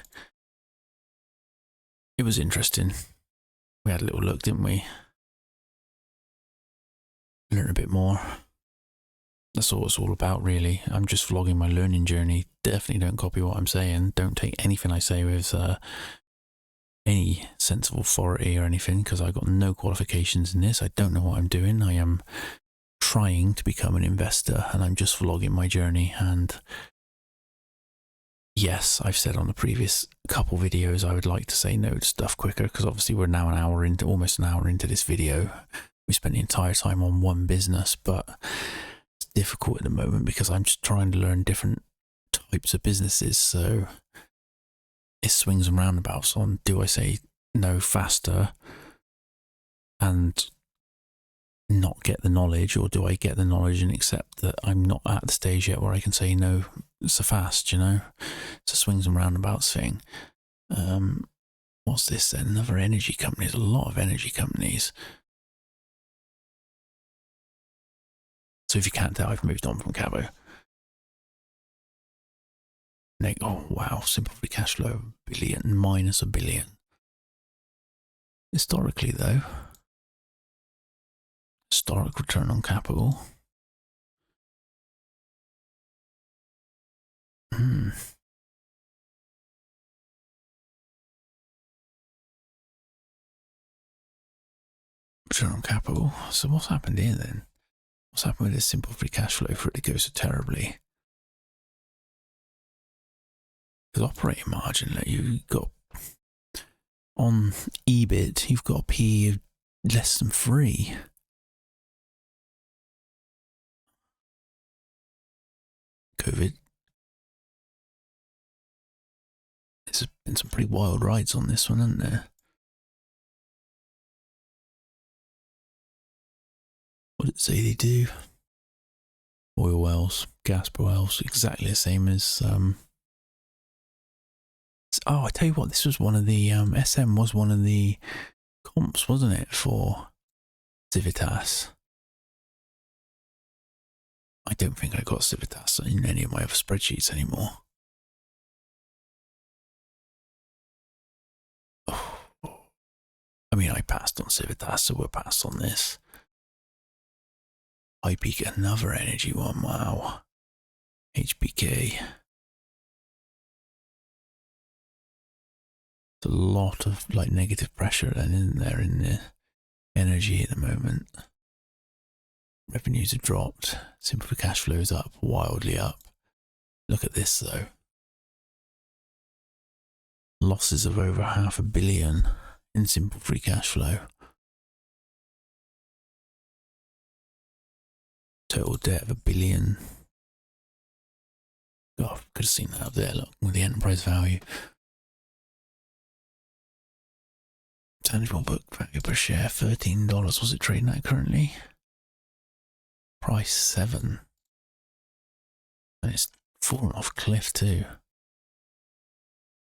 It was interesting. We had a little look, didn't we? Learn a bit more. That's all it's all about, really. I'm just vlogging my learning journey. Definitely don't copy what I'm saying. Don't take anything I say with any sense of authority or anything, because I've got no qualifications in this. I don't know what I'm doing. I am trying to become an investor, and I'm just vlogging my journey. And yes, I've said on the previous couple videos I would like to say no to stuff quicker, because obviously we're now almost an hour into this video. We spent the entire time on one business, but it's difficult at the moment because I'm just trying to learn different types of businesses. So it swings and roundabouts on, do I say no faster and not get the knowledge, or do I get the knowledge and accept that I'm not at the stage yet where I can say no so fast, you know? It's a swings and roundabouts thing. What's this then? Another energy company. There's a lot of energy companies. So if you can't tell, I've moved on from CABO. Oh wow, simple free cash flow, billion minus $1 billion. Historically though, historic return on capital. Return on capital. So what's happened here then? What's happened with this simple free cash flow for it to go so terribly? Because operating margin, like you've got on EBIT, you've got a P of less than 3. COVID. There's been some pretty wild rides on this one, hasn't there? What did it say they do? Oil wells, gas wells, exactly the same as oh, I tell you what, this was one of the SM was one of the comps, wasn't it, for Civitas? I don't think I got Civitas in any of my other spreadsheets anymore. Oh, I mean, I passed on Civitas, so we'll pass on this. HighPeak, another energy one, wow. HPK. There's a lot of like negative pressure then, isn't there, in the energy at the moment. Revenues have dropped. Simple cash flow is up, wildly up. Look at this though. Losses of over $500 million in simple free cash flow. Total debt of $1 billion. God, could have seen that up there, look, with the enterprise value. Tangible book value per share, $13. What's it trading at currently? Price 7. And it's fallen off a cliff too.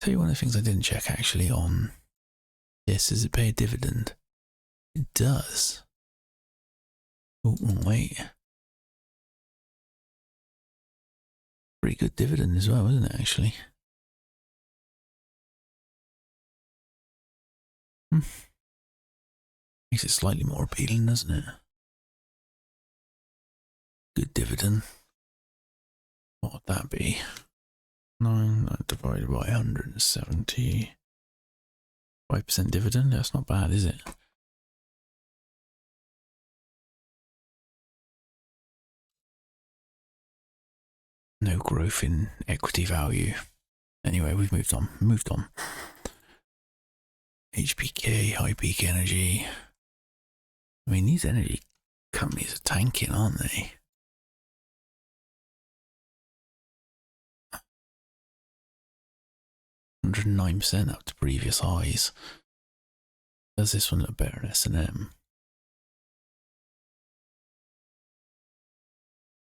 Tell you one of the things I didn't check actually on this, is it pay a dividend? It does. Oh, wait. Pretty good dividend as well, isn't it, actually? Makes it slightly more appealing, doesn't it? Good dividend. What would that be? 9 divided by 170. 5% dividend? That's not bad, is it? No growth in equity value. Anyway, we've moved on. HPK, HighPeak Energy. I mean, these energy companies are tanking, aren't they? %109% up to previous highs. Does this one look better than S&M?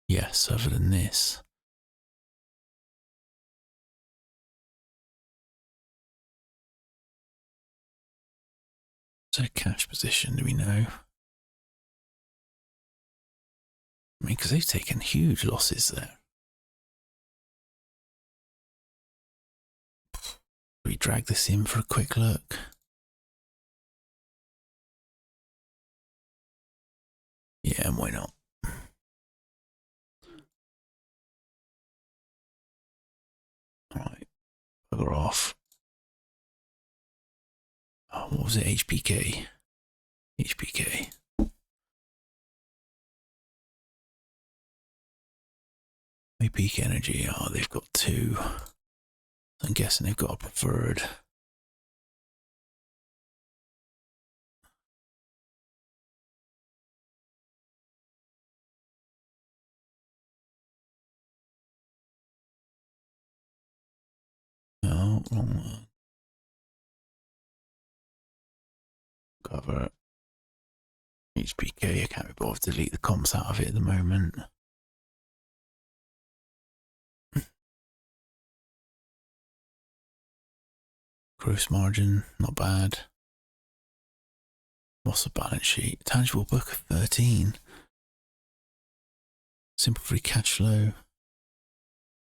Yes, other than this. Is there a cash position, do we know? I mean, because they've taken huge losses there. We drag this in for a quick look. Yeah, why not? Alright, bugger off. Oh, what was it? HPK. HPK. HighPeak Energy. Oh, they've got two. I'm guessing they've got a preferred. No, wrong one. Cover. HPK. I can't be bothered to delete the comps out of it at the moment. Gross margin, not bad. What's the balance sheet? Tangible book of 13. Simple free cash flow.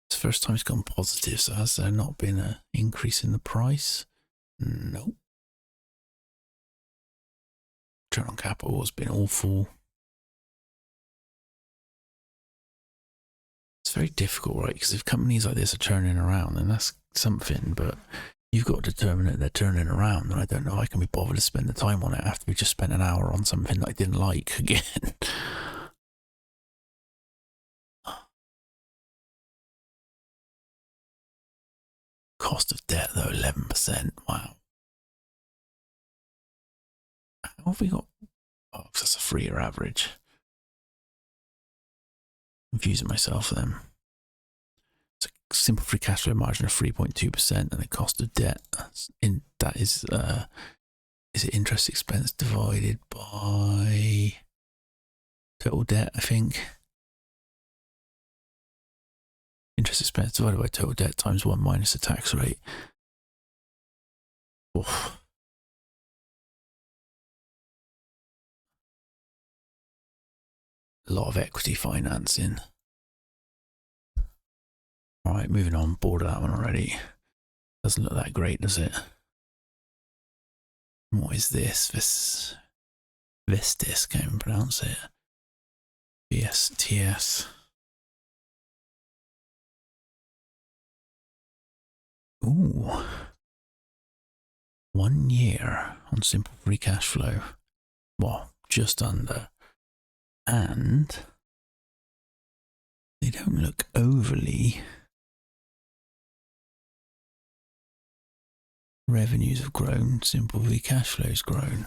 It's the first time it's gone positive, so has there not been an increase in the price? Nope. Return on capital has been awful. It's very difficult, right? Because if companies like this are turning around, then that's something, but you've got to determine that they're turning around, and I don't know if I can be bothered to spend the time on it after we just spent an hour on something that I didn't like again. Cost of debt, though, 11%. Wow. How have we got? Oh, that's a 3-year average. Confusing myself then. It's a simple free cash flow margin of 3.2% and the cost of debt. That is it interest expense divided by total debt, I think. Interest expense divided by total debt times 1 minus the tax rate. Oof. A lot of equity financing. Alright, moving on. Bored of that one already. Doesn't look that great, does it? What is this? Vestis, can't even pronounce it. VSTS. Ooh. 1 year on simple free cash flow. Well, just under. And they don't look overly. Revenues have grown, simple free cash flow's grown.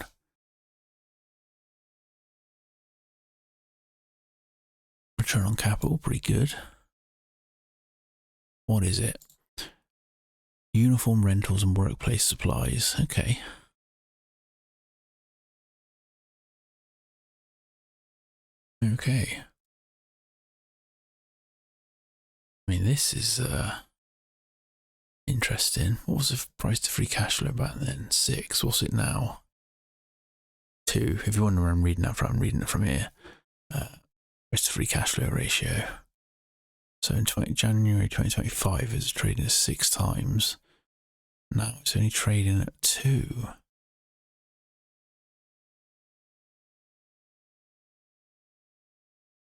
Return on capital, pretty good. What is it? Uniform rentals and workplace supplies. Okay. Okay. I mean, this is interesting. What was the price to free cash flow back then? 6. What's it now? 2. If you wonder where I'm reading that from, I'm reading it from here. Price to free cash flow ratio. So in January 2025, it was trading at 6 times. Now it's only trading at 2.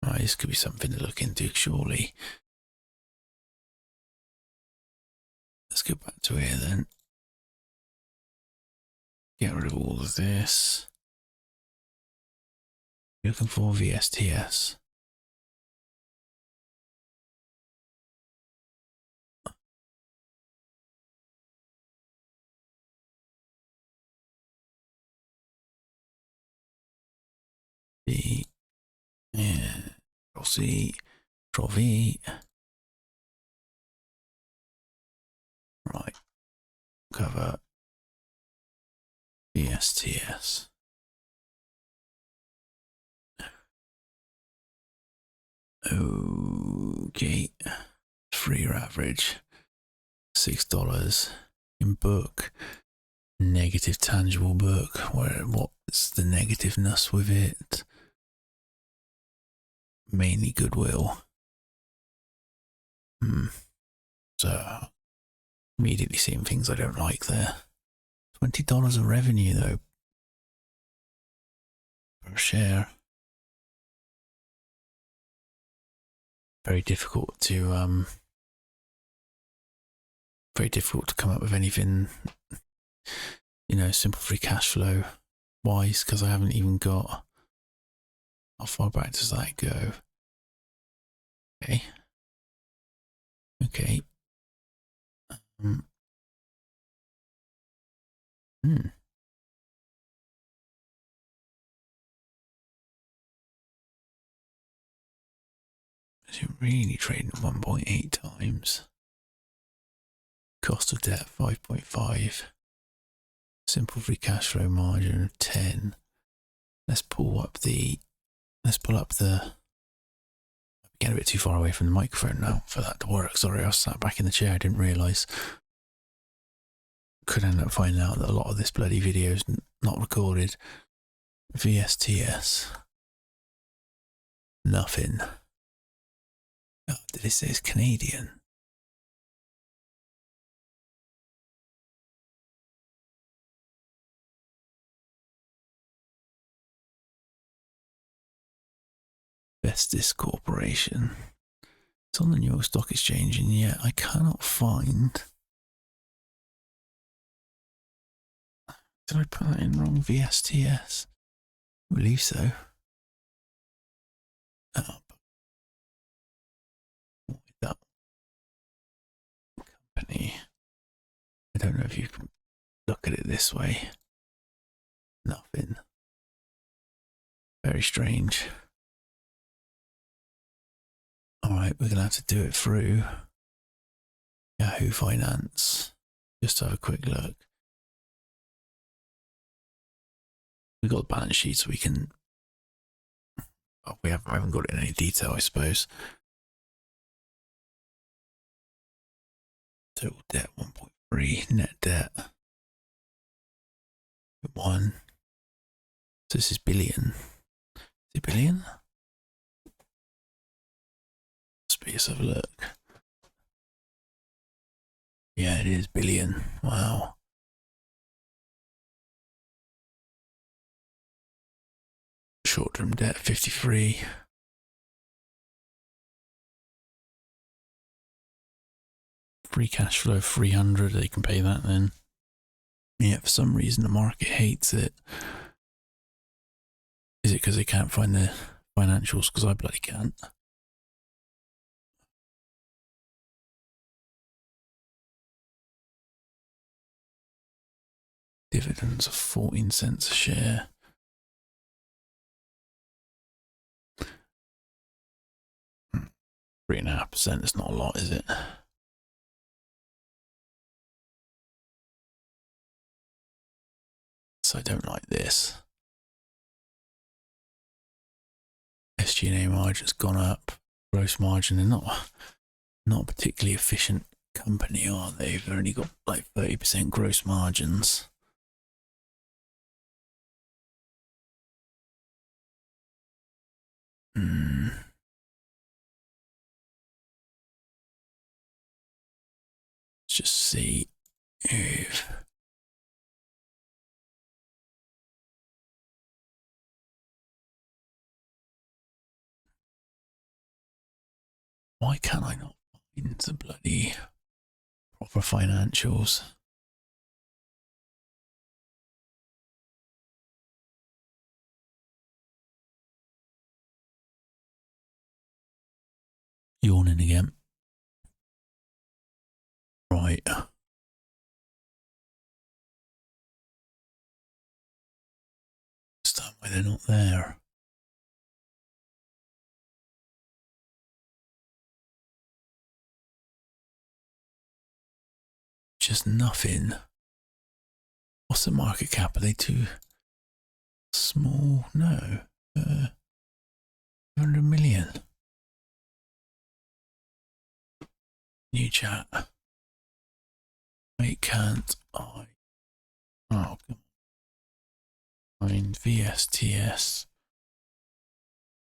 Right, this could be something to look into, surely. Let's go back to here then. Get rid of all of this. You're looking for VSTS. C, Control V. Right, cover VSTS. Okay, 3-year average, $6 in book, negative tangible book. What's the negativeness with it? Mainly goodwill. So immediately seeing things I don't like there. $20 of revenue though per share. Very difficult to come up with anything, simple free cash flow wise, because I haven't even got, how far back does that go? Okay. Is it really trading at 1.8 times? Cost of debt 5.5. Simple free cash flow margin of 10. Let's pull up the. Get a bit too far away from the microphone now for that to work. Sorry, I was sat back in the chair. I didn't realise. Could end up finding out that a lot of this bloody video is not recorded. VSTS. Nothing. Oh, did it say it's Canadian? Vestis Corporation. It's on the New York Stock Exchange, and yet I cannot find. Did I put that in wrong? VSTS? I believe so. Oh, that company. I don't know if you can look at it this way. Nothing. Very strange. Alright, we're going to have to do it through Yahoo Finance. Just to have a quick look. We've got the balance sheet so we can. Oh, I haven't got it in any detail, I suppose. Total debt 1.3, net debt 1. So this is billion. Is it billion? Let's have a look. Yeah, it is billion. Wow. Short-term debt 53. Free cash flow 300. They can pay that then. Yeah, for some reason the market hates it. Is it because they can't find the financials? Because I bloody can't. Dividends of 14 cents a share. Hmm. 3.5%. It's not a lot, is it? So I don't like this. SG&A margin's gone up. Gross margin, they're not a particularly efficient company, are they? They've only got like 30% gross margins. Let's just see if. Why can I not find the bloody proper financials? Yawning again. Right. Understand why they're not there. just nothing. What's the market cap? Are they too small? No. 100 million. New chat. Wait, can't I? Oh, come on. Find VSTS.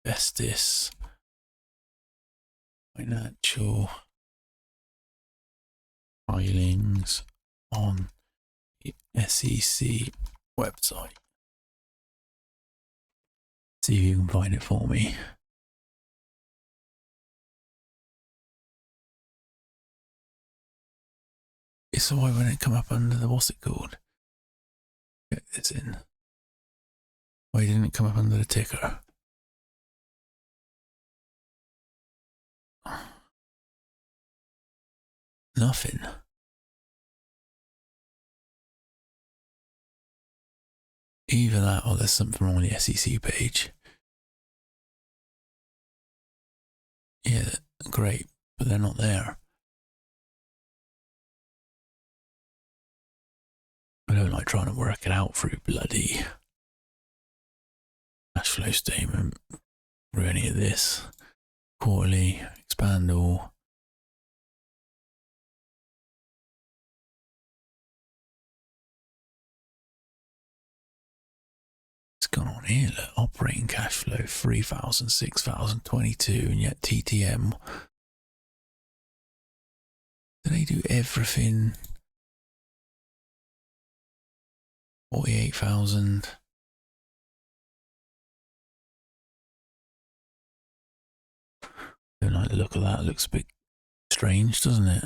Vestis. Financial filings on the SEC website. See if you can find it for me. It's why when it come up under the, what's it called? Get this in. Why didn't it come up under the ticker? Nothing. Either that or there's something wrong on the SEC page. Yeah, great, but they're not there. I don't like trying to work it out through bloody cash flow statement, through any of this. Quarterly, expand all. What's going on here? Look, operating cash flow 3,000, 6,000, 22, and yet TTM. Do they do everything? 48,000. Don't like the look of that. It looks a bit strange, doesn't it?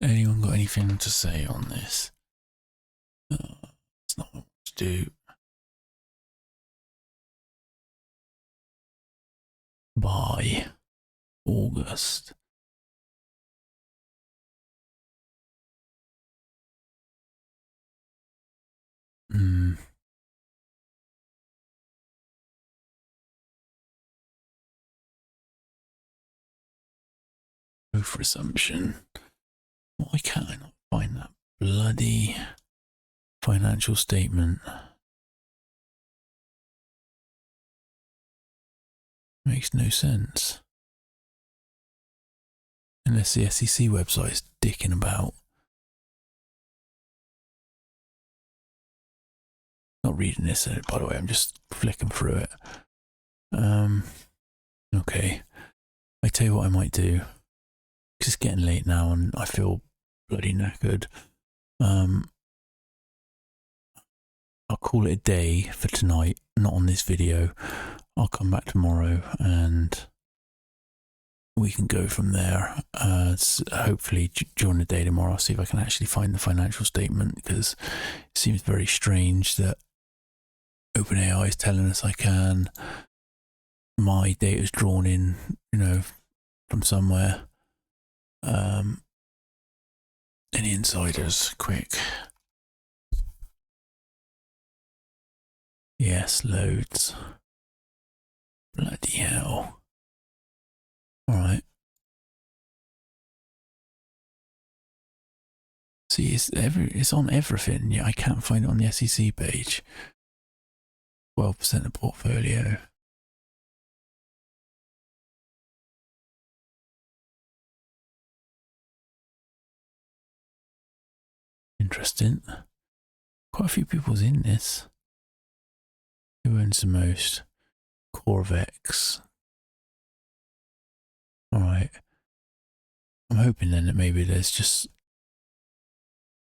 Anyone got anything to say on this? It's not what to do. By August. Growth resumption. Why can't I not find that bloody financial statement? Makes no sense. Unless the SEC website is dicking about. Not reading this, by the way, I'm just flicking through it. Okay. I tell you what I might do. Because it's getting late now and I feel bloody knackered. I'll call it a day for tonight, not on this video. I'll come back tomorrow and we can go from there. Hopefully during the day tomorrow I'll see if I can actually find the financial statement, because it seems very strange that OpenAI is telling us I can. My data is drawn in, from somewhere. Any insiders? Quick. Yes, loads. Bloody hell. Alright. See, it's on everything. Yeah, I can't find it on the SEC page. 12% of portfolio. Interesting. Quite a few people's in this. Who owns the most? Corvex. Alright. I'm hoping then that maybe there's just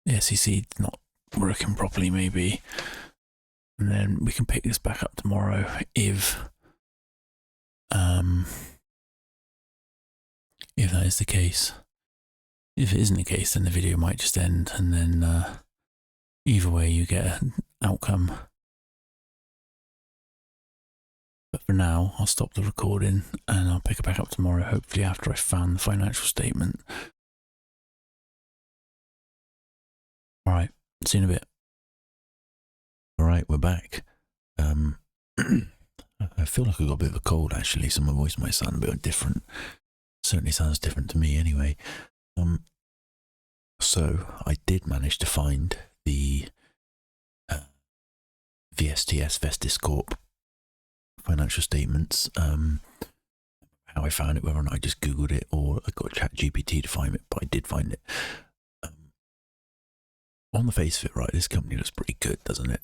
the SEC not working properly, maybe. And then we can pick this back up tomorrow if that is the case. If it isn't the case, then the video might just end, and then either way you get an outcome. But for now, I'll stop the recording and I'll pick it back up tomorrow, hopefully after I've found the financial statement. Alright, see you in a bit. Alright, we're back. I feel like I've got a bit of a cold actually, so my voice might sound a bit different. Certainly sounds different to me anyway. So I did manage to find the VSTS Vestis Corp financial statements. How I found it, whether or not I just Googled it or I got ChatGPT to find it, but I did find it. On the face of it, right, this company looks pretty good, doesn't it?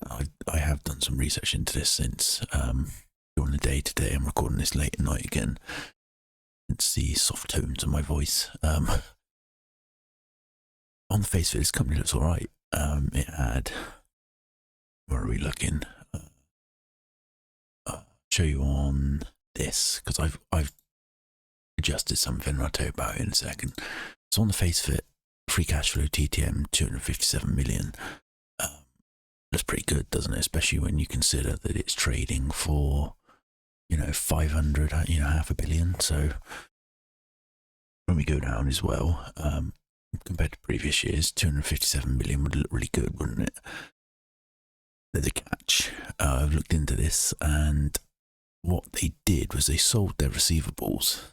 I have done some research into this since during the day today. I'm recording this late at night again. It's the soft tones of my voice. On the face of it, this company looks alright. It had, where are we looking? Show you on this, because I've adjusted something and I'll tell you about it in a second. So on the face of it, free cash flow TTM 257 million. That's pretty good, doesn't it? Especially when you consider that it's trading for, 500, $500 million. So when we go down as well, compared to previous years, 257 million would look really good, wouldn't it? There's a catch. I've looked into this, and what they did was they sold their receivables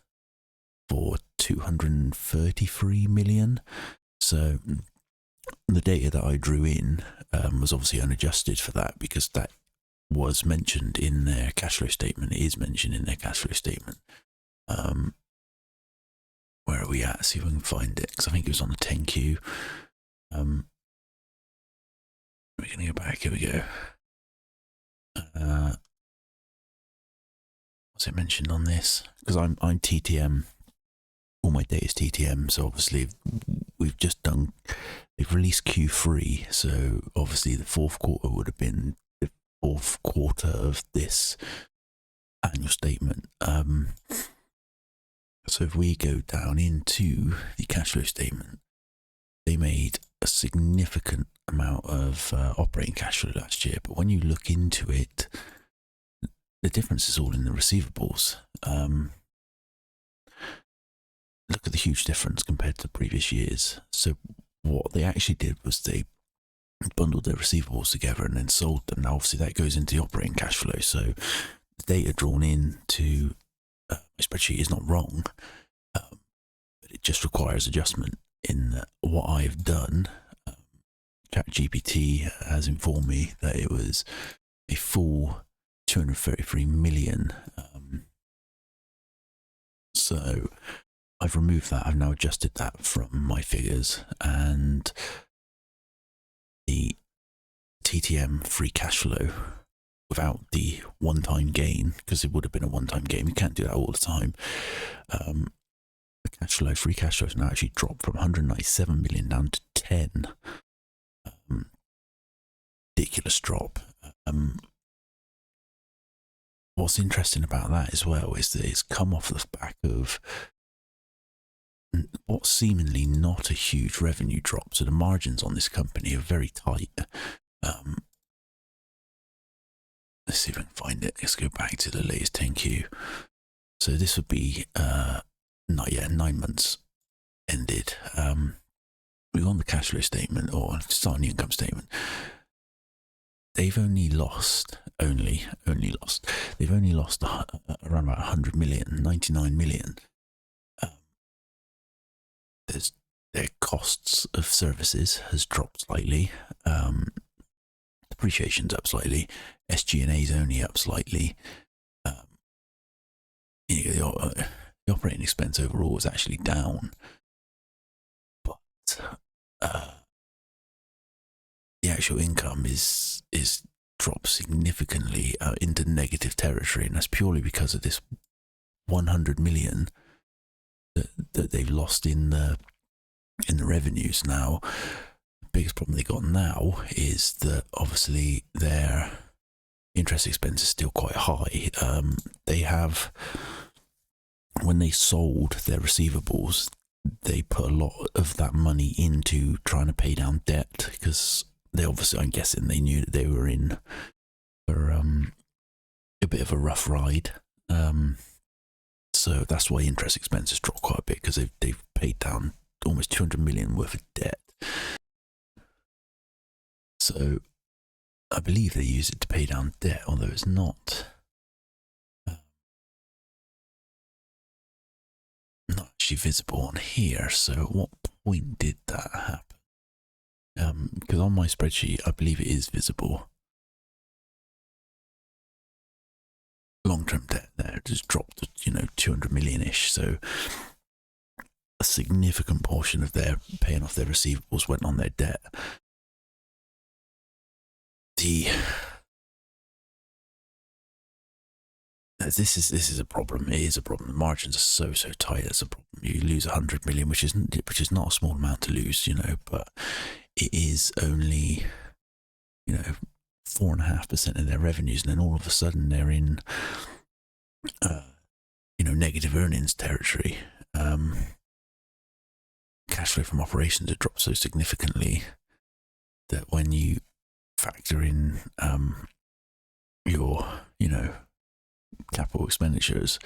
for 233 million. So the data that I drew in was obviously unadjusted for that, because that was mentioned in their cash flow statement. It is mentioned in their cash flow statement. Where are we at? See if we can find it, because I think it was on the 10Q. We're going to go back. Here we go. What's it mentioned on this? Because I'm TTM. All my data is TTM, so obviously they've released Q3, so obviously the fourth quarter would have been the fourth quarter of this annual statement. So if we go down into the cash flow statement, they made a significant amount of operating cash flow last year, but when you look into it, the difference is all in the receivables. Look at the huge difference compared to previous years. So what they actually did was they bundled their receivables together and then sold them. Now obviously that goes into the operating cash flow, so the data drawn into my spreadsheet is not wrong, but it just requires adjustment. In what I've done, ChatGPT has informed me that it was a full 233 million. So I've removed that. I've now adjusted that from my figures, and the TTM free cash flow without the one-time gain, because it would have been a one-time gain. You can't do that all the time. The free cash flow has now actually dropped from 197 million down to 10. Ridiculous drop. What's interesting about that as well is that it's come off the back of what's seemingly not a huge revenue drop. So the margins on this company are very tight. Let's see if I can find it. Let's go back to the latest 10Q. So this would be 9 months ended. We're on the cash flow statement, or start on the income statement. They've only lost they've only lost around about 100 million, 99 million. Their costs of services has dropped slightly. Depreciation's up slightly. SG&A's only up slightly. The operating expense overall is actually down, but the actual income is dropped significantly into negative territory, and that's purely because of this 100 million that they've lost in the revenues. Now, the biggest problem they got now is that obviously their interest expense is still quite high. They have, when they sold their receivables, they put a lot of that money into trying to pay down debt, because they obviously, I'm guessing, they knew that they were in for a bit of a rough ride. So that's why interest expenses dropped quite a bit, because they've paid down almost 200 million worth of debt. So I believe they use it to pay down debt, although it's not actually visible on here. So what point did that happen? Because on my spreadsheet, I believe it is visible. Long-term debt there just dropped, 200 million-ish. So a significant portion of their paying off their receivables went on their debt. This is a problem. It is a problem. The margins are so tight. It's a problem. You lose 100 million, which is not a small amount to lose, but it is only 4.5% of their revenues, and then all of a sudden they're in negative earnings territory. Cash flow from operations had dropped so significantly that when you factor in your capital expenditures,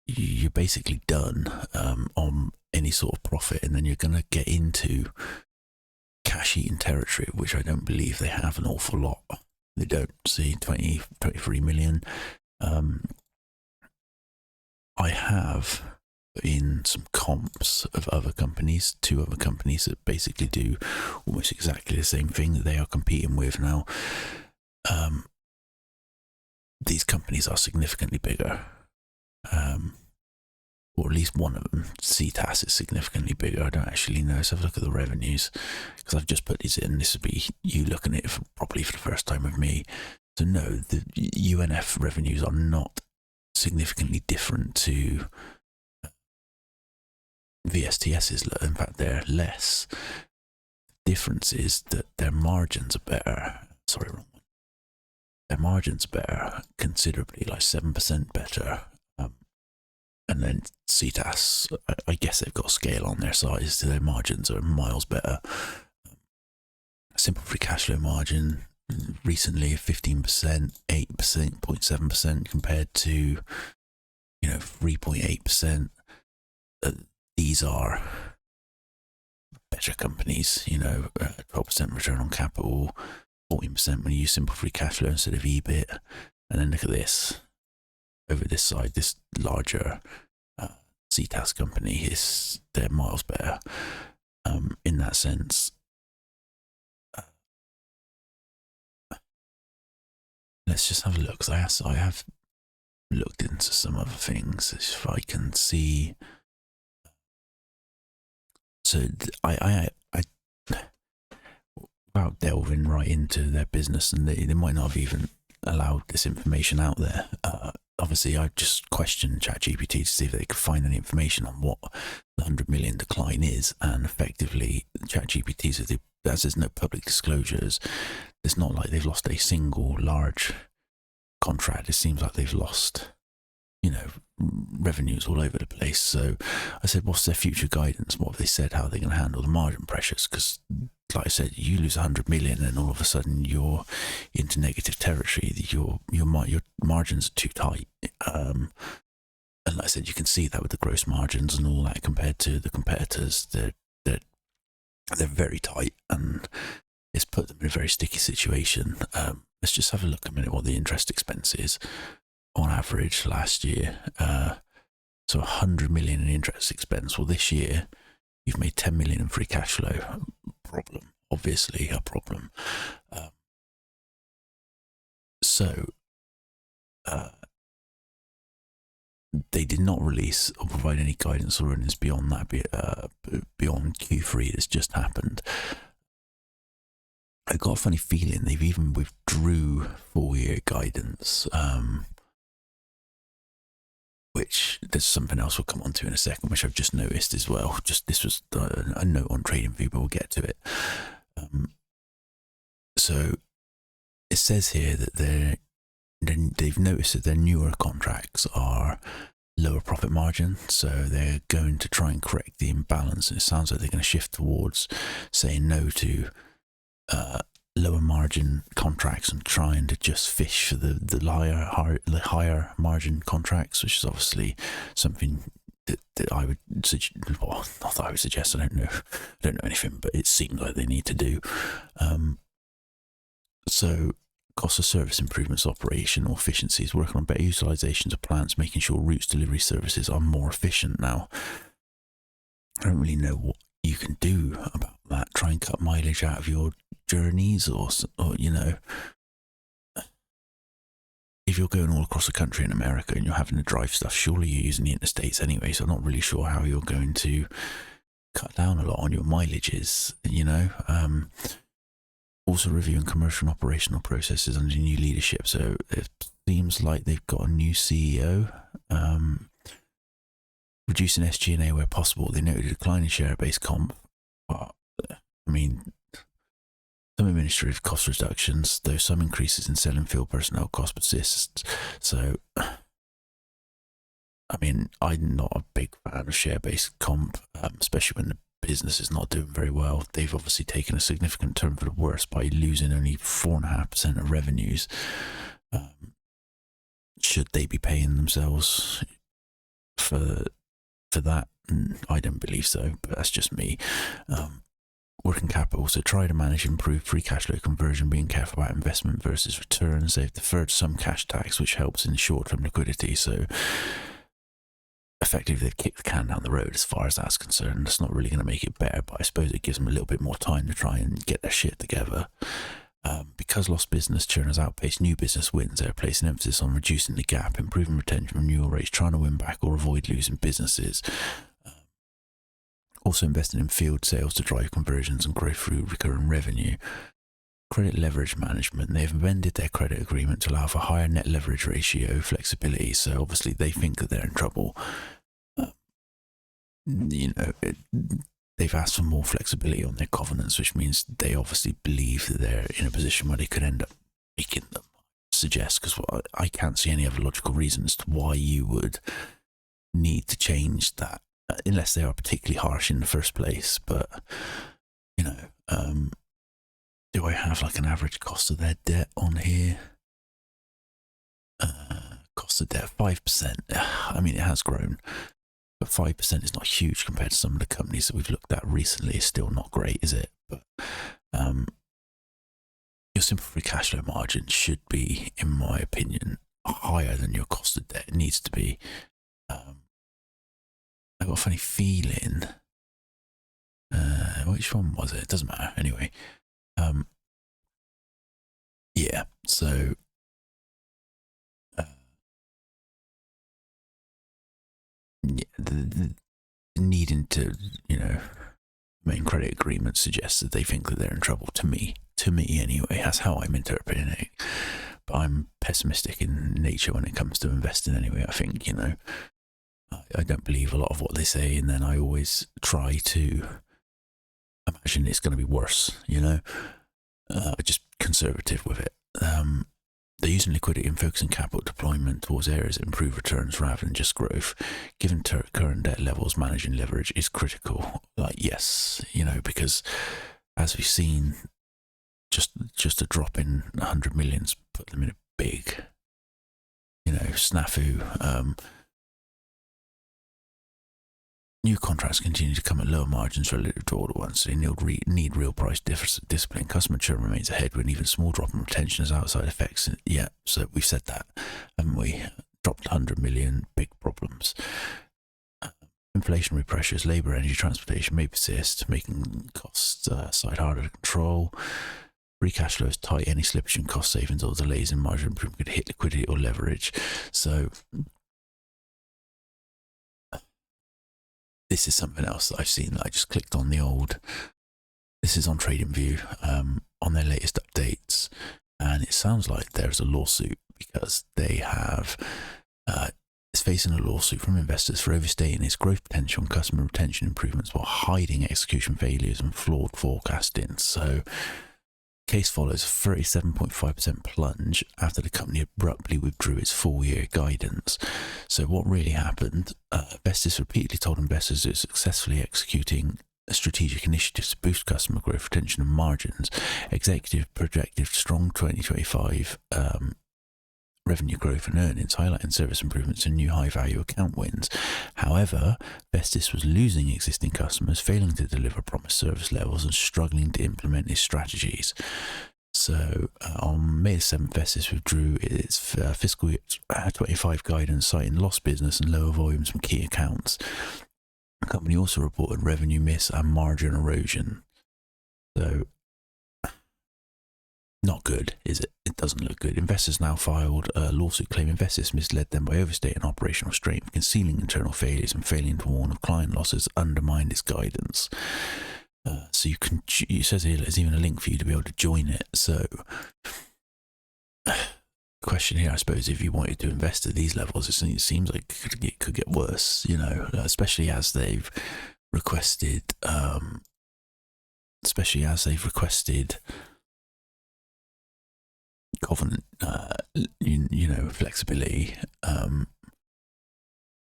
you're basically done on any sort of profit, and then you're going to get into cash-eating territory, which I don't believe they have an awful lot. They don't see 23 million. I have in some comps of other companies, 2 other companies that basically do almost exactly the same thing that they are competing with now. These companies are significantly bigger, or at least one of them. CTAS is significantly bigger. I don't actually know. So have a look at the revenues, because I've just put these in. This would be you looking at it probably for the first time with me. So no, the UNF revenues are not significantly different to VSTS's. In fact, they're less. The difference is that their margins are better. Sorry, wrong one. Their margins are better, considerably, like 7% better. And then CTAS, I guess they've got scale on their side, so their margins are miles better. Simple free cash flow margin recently 15%, 8%, 0.7% compared to 3.8%. These are better companies, 12% return on capital, 14% when you use simple free cash flow instead of EBIT. And then look at this. Over this side, this larger CTAS company, they're miles better in that sense. Let's just have a look, because I have looked into some other things, if I can see. So without delving right into their business, and they might not have even allowed this information out there. Obviously, I just questioned ChatGPT to see if they could find any information on what the 100 million decline is, and effectively, ChatGPT says as there's no public disclosures, it's not like they've lost a single large contract. It seems like they've lost, revenues all over the place. So I said, what's their future guidance? What have they said? How are they going to handle the margin pressures? Because, like I said, you lose 100 million and all of a sudden you're into negative territory. Your margins are too tight. And like I said, you can see that with the gross margins and all that compared to the competitors. They're very tight, and it's put them in a very sticky situation. Let's just have a look a minute what the interest expense is on average last year. So 100 million in interest expense. Well, this year you've made 10 million in free cash flow. Problem, obviously a problem. They did not release or provide any guidance or earnings beyond that, beyond Q3 that's just happened. I got a funny feeling they've even withdrew full-year guidance, which there's something else we'll come on to in a second, which I've just noticed as well. This was a note on TradingView, but we'll get to it. So it says here that they've noticed that their newer contracts are lower profit margin, so they're going to try and correct the imbalance. And it sounds like they're going to shift towards saying no to lower margin contracts and trying to just fish for the higher margin contracts, which is obviously something that I would suggest. Well, not that I would suggest. I don't know anything, but it seems like they need to do. So cost of service improvements, operational efficiencies, working on better utilizations of plants, making sure routes delivery services are more efficient now. I don't really know what you can do about that. Try and cut mileage out of your journeys, or you know, if you're going all across the country in America and you're having to drive stuff, surely you're using the interstates anyway. So I'm not really sure how you're going to cut down a lot on your mileages, you know. Also reviewing commercial and operational processes under new leadership. So it seems like they've got a new CEO. Reducing SG&A where possible. They noted a decline in share-based comp. I mean, some administrative cost reductions, though some increases in selling field personnel cost persist. So, I mean, I'm not a big fan of share-based comp, especially when the business is not doing very well. They've obviously taken a significant turn for the worse by losing only 4.5% of revenues. Should they be paying themselves for that? I don't believe so, but that's just me. Working capital, so try to manage improved free cash flow conversion, being careful about investment versus returns. They've deferred some cash tax, which helps in short-term liquidity. So effectively, they've kicked the can down the road as far as that's concerned. That's not really going to make it better, but I suppose it gives them a little bit more time to try and get their shit together. Because lost business churn has outpaced new business wins, they're placing emphasis on reducing the gap, improving retention renewal rates, trying to win back or avoid losing businesses. Also investing in field sales to drive conversions and growth through recurring revenue. Credit leverage management. They've amended their credit agreement to allow for higher net leverage ratio flexibility. So obviously they think that they're in trouble. They've asked for more flexibility on their covenants, which means they obviously believe that they're in a position where they could end up making them. Suggest, because I can't see any other logical reason as to why you would need to change that, unless they are particularly harsh in the first place. But, you know, do I have like an average cost of their debt on here? Cost of debt 5%. I mean, it has grown, but 5% is not huge compared to some of the companies that we've looked at recently. It's still not great, is it? But your simple free cash flow margin should be, in my opinion, higher than your cost of debt. It needs to be. I got a funny feeling. Which one was it? It doesn't matter. Anyway. Yeah, so the needing to, main credit agreement suggests that they think that they're in trouble. To me anyway, that's how I'm interpreting it. But I'm pessimistic in nature when it comes to investing anyway. I think, I don't believe a lot of what they say, and then I always try to imagine it's going to be worse, just conservative with it. They're using liquidity and focusing capital deployment towards areas that improve returns rather than just growth. Given current debt levels, managing leverage is critical. Yes, because as we've seen, just a drop in 100 millions put them in a big, snafu. New contracts continue to come at lower margins relative to older ones, so they need real price discipline. Customer churn remains a headwind, even small drop in retention has outside effects. Yeah, so we've said that, haven't we? Dropped 100 million, big problems. Inflationary pressures, labour, energy, transportation may persist, making cost side harder to control. Free cash flow is tight. Any slippage in cost savings or delays in margin improvement could hit liquidity or leverage. So this is something else that I've seen that I just clicked on this is on TradingView, on their latest updates, and it sounds like there's a lawsuit because they have, it's facing a lawsuit from investors for overstating its growth potential and customer retention improvements while hiding execution failures and flawed forecasting. So, case follows a 37.5% plunge after the company abruptly withdrew its full-year guidance. So what really happened, Vestis repeatedly told investors it was successfully executing strategic initiatives to boost customer growth, retention and margins. Executive projected strong 2025 revenue growth and earnings, highlighting service improvements and new high-value account wins. However, Vestis was losing existing customers, failing to deliver promised service levels, and struggling to implement its strategies. So, on May 7th, Vestis withdrew its fiscal year 25 guidance, citing lost business and lower volumes from key accounts. The company also reported revenue miss and margin erosion. So, not good, is it? It doesn't look good. Investors now filed a lawsuit claiming Vestis misled them by overstating operational strength, concealing internal failures, and failing to warn of client losses, undermined its guidance. So it says here there's even a link for you to be able to join it. So, question here, I suppose, if you wanted to invest at these levels, it seems like it could get worse, you know, especially as they've requested, covenant, you know, flexibility.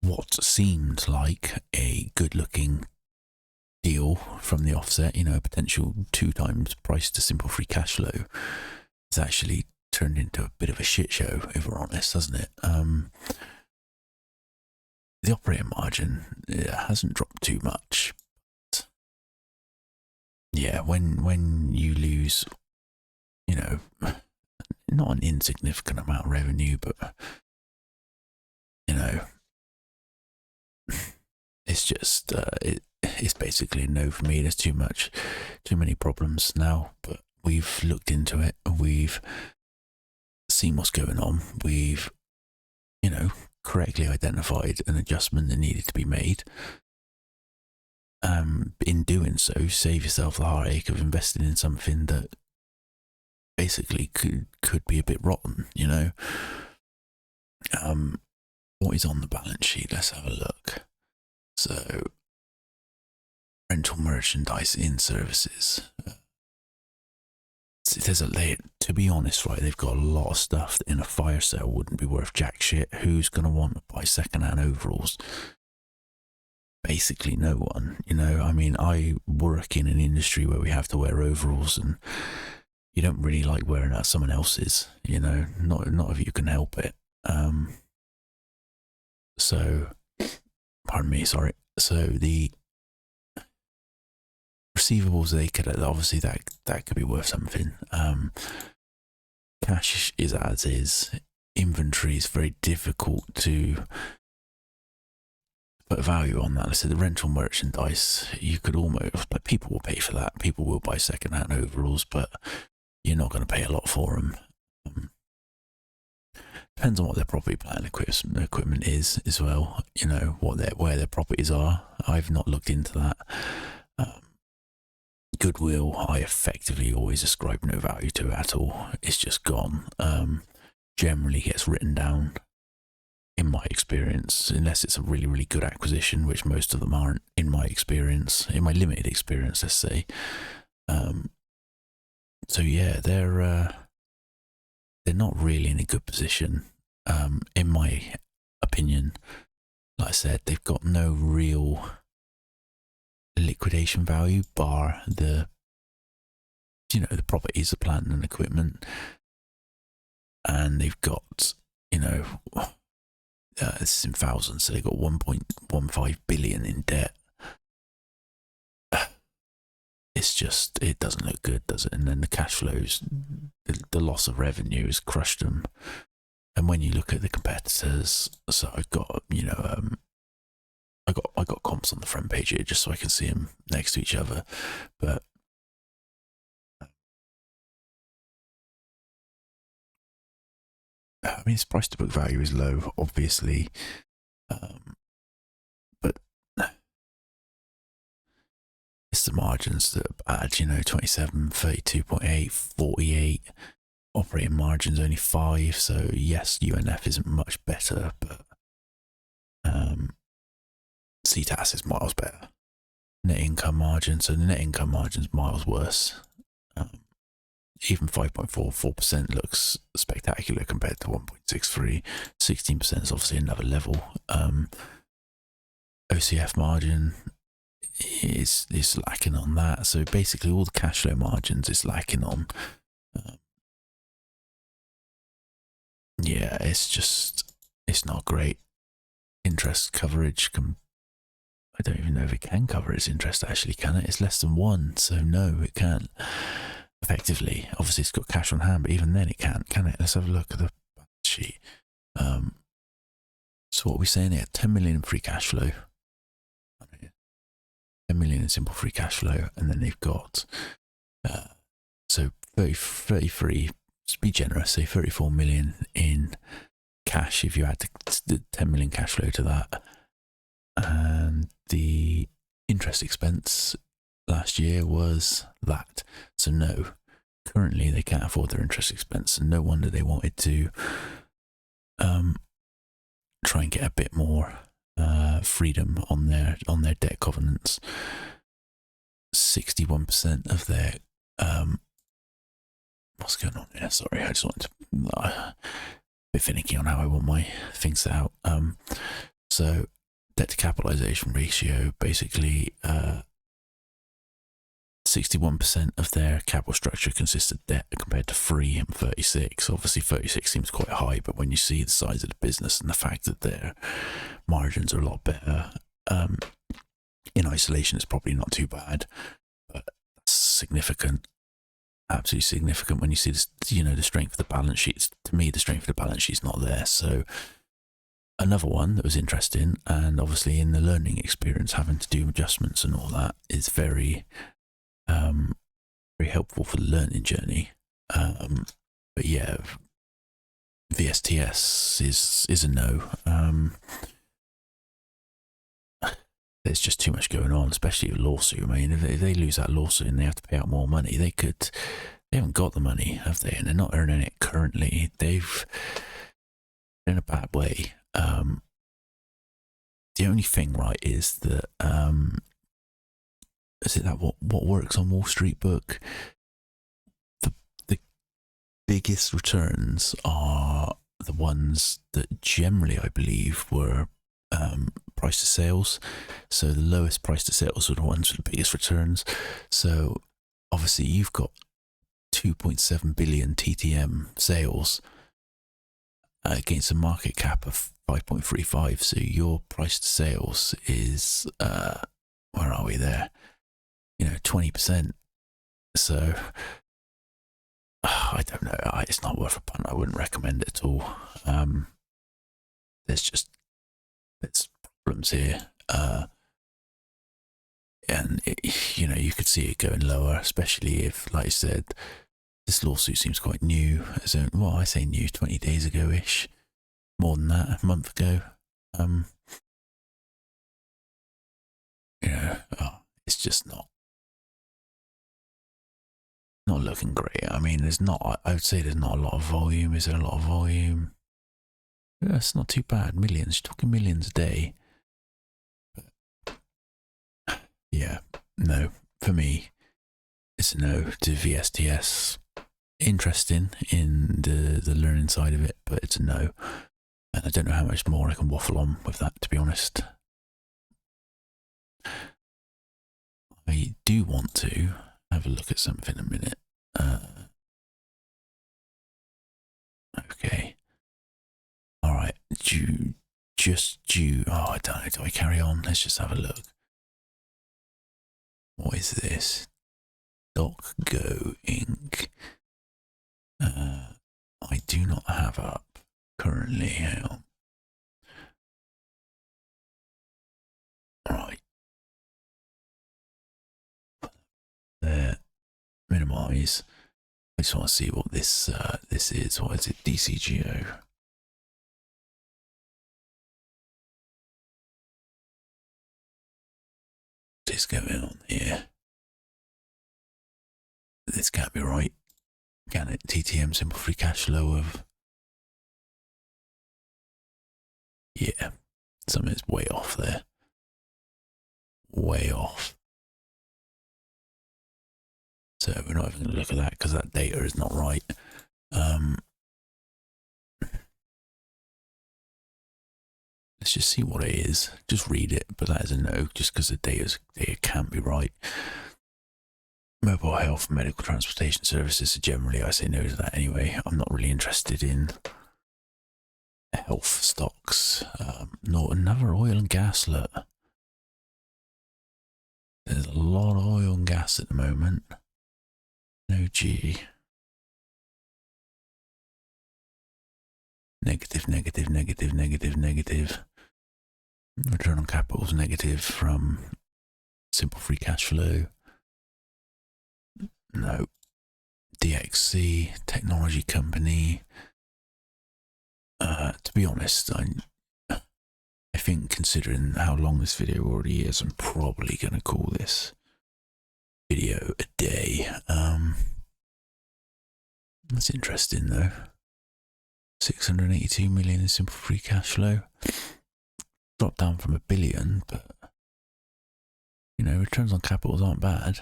What seemed like a good-looking deal from the offset, you know, a potential 2 times price to simple free cash flow, has actually turned into a bit of a shit show, if we're honest, hasn't it? The operating margin hasn't dropped too much. But yeah, when you lose, you know, not an insignificant amount of revenue, but, you know, it's just, it's basically a no for me. There's too many problems now, but we've looked into it. We've seen what's going on. We've, you know, correctly identified an adjustment that needed to be made. In doing so, save yourself the heartache of investing in something that basically could be a bit rotten, you know. What is on the balance sheet? Let's have a look. So, rental merchandise in services. To be honest, right, they've got a lot of stuff that in a fire sale wouldn't be worth jack shit. Who's going to want to buy second-hand overalls? Basically no one, you know. I mean, I work in an industry where we have to wear overalls, and you don't really like wearing out someone else's, you know, not if you can help it. So, pardon me, sorry. So the receivables, they could obviously that could be worth something. Cash is as is. Inventory is very difficult to put a value on that. I said the rental merchandise, you could almost, like, people will pay for that. People will buy second-hand overalls, but you're not going to pay a lot for them. Depends on what their property plant equipment is as well. You know, where their properties are. I've not looked into that. Goodwill, I effectively always ascribe no value to at all. It's just gone. Generally gets written down, in my experience, unless it's a really, really good acquisition, which most of them aren't, in my experience, in my limited experience, let's say. So yeah, they're not really in a good position, in my opinion. Like I said, they've got no real liquidation value, bar the, you know, the properties, the plant and equipment, and they've got, you know, this is in thousands, so they've got 1.15 billion in debt. It's just, it doesn't look good, does it? And then the cash flows, the loss of revenue has crushed them. And when you look at the competitors, so I've got, you know, I got comps on the front page here just so I can see them next to each other. But I mean, its price to book value is low, obviously, but it's the margins that are bad, you know, 27, 32.8, 48, operating margins only 5, so yes, UNF isn't much better, but CTAS is miles better. Net income margin, so the net income margin's miles worse. Even 5.44% looks spectacular compared to 1.63. 16% is obviously another level. OCF margin is lacking on that. So basically all the cash flow margins is lacking on. Yeah, it's not great. Interest coverage, I don't even know if it can cover its interest actually, can it? It's less than 1, so no, it can't. Effectively, obviously it's got cash on hand, but even then it can't, can it? Let's have a look at the balance sheet. So what are we saying here? 10 million in free cash flow. 10 million in simple free cash flow, and then they've got so 33, to be generous, say 34 million in cash if you add the 10 million cash flow to that, and the interest expense last year was that. So no, currently they can't afford their interest expense, and no wonder they wanted to try and get a bit more freedom on their debt covenants. 61% of their what's going on here? Sorry, I just wanted to a bit finicky on how I want my things set out. So debt to capitalization ratio, basically 61% of their capital structure consists of debt compared to 3 and 36. Obviously 36 seems quite high, but when you see the size of the business and the fact that their margins are a lot better, in isolation it's probably not too bad, but that's significant, absolutely significant when you see this, the strength of the balance sheets. To me, the strength of the balance sheet's not there. So another one that was interesting, and obviously in the learning experience, having to do adjustments and all that is very very helpful for the learning journey. But yeah, VSTS is a no. There's just too much going on, especially a lawsuit. I mean, if they lose that lawsuit and they have to pay out more money, they haven't got the money, have they? And they're not earning it currently. They've in a bad way. The only thing, right, is that is it that what works on Wall Street book? The biggest returns are the ones that generally, I believe, were price to sales. So the lowest price to sales are the ones with the biggest returns. So obviously you've got 2.7 billion TTM sales against a market cap of 5.35. So your price to sales is where are we there? 20%. So I don't know. It's not worth a punt. I wouldn't recommend it at all. There's problems here, and you could see it going lower, especially if, like I said, this lawsuit seems quite new. So, well, I say new, 20 days ago-ish, more than that, a month ago. It's just not looking great. I mean, I would say there's not a lot of volume. Is there a lot of volume? Yeah, it's not too bad. Millions, you're talking millions a day. But, yeah, no, for me, it's a no to VSTS. Interesting in the learning side of it, but it's a no. And I don't know how much more I can waffle on with that, to be honest. I do want to have a look at something in a minute. Okay. All right. Oh, I don't know. Do I carry on? Let's just have a look. What is this? DocGo Inc. I do not have up currently. Hang on. All right. There. Minimize. I just want to see what this is. What is it? DCGO. What is going on here? This can't be right. Can it? TTM simple free cash flow of... Yeah. Something's way off there. Way off. So we're not even going to look at that because that data is not right. Let's just see what it is. Just read it, but that is a no, just because the data can't be right. Mobile health, medical transportation services, generally I say no to that anyway. I'm not really interested in health stocks. Nor another oil and gas look. There's a lot of oil and gas at the moment. No G. Negative. Return on capital is negative from Simple free cash flow. No. DXC Technology Company. To be honest, I think considering how long this video already is, I'm probably going to call this video a day. That's interesting though. 682 million in simple free cash flow. Dropped down from 1 billion, but you know, returns on capitals aren't bad.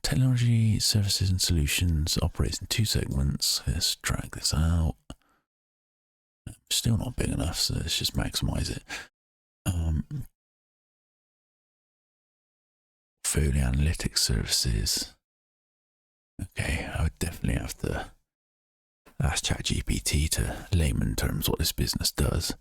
Technology, services and solutions operates in 2 segments. Let's drag this out. Still not big enough, so let's just maximize it. Portfolio analytics services. Okay, I would definitely have to ask ChatGPT to layman terms what this business does.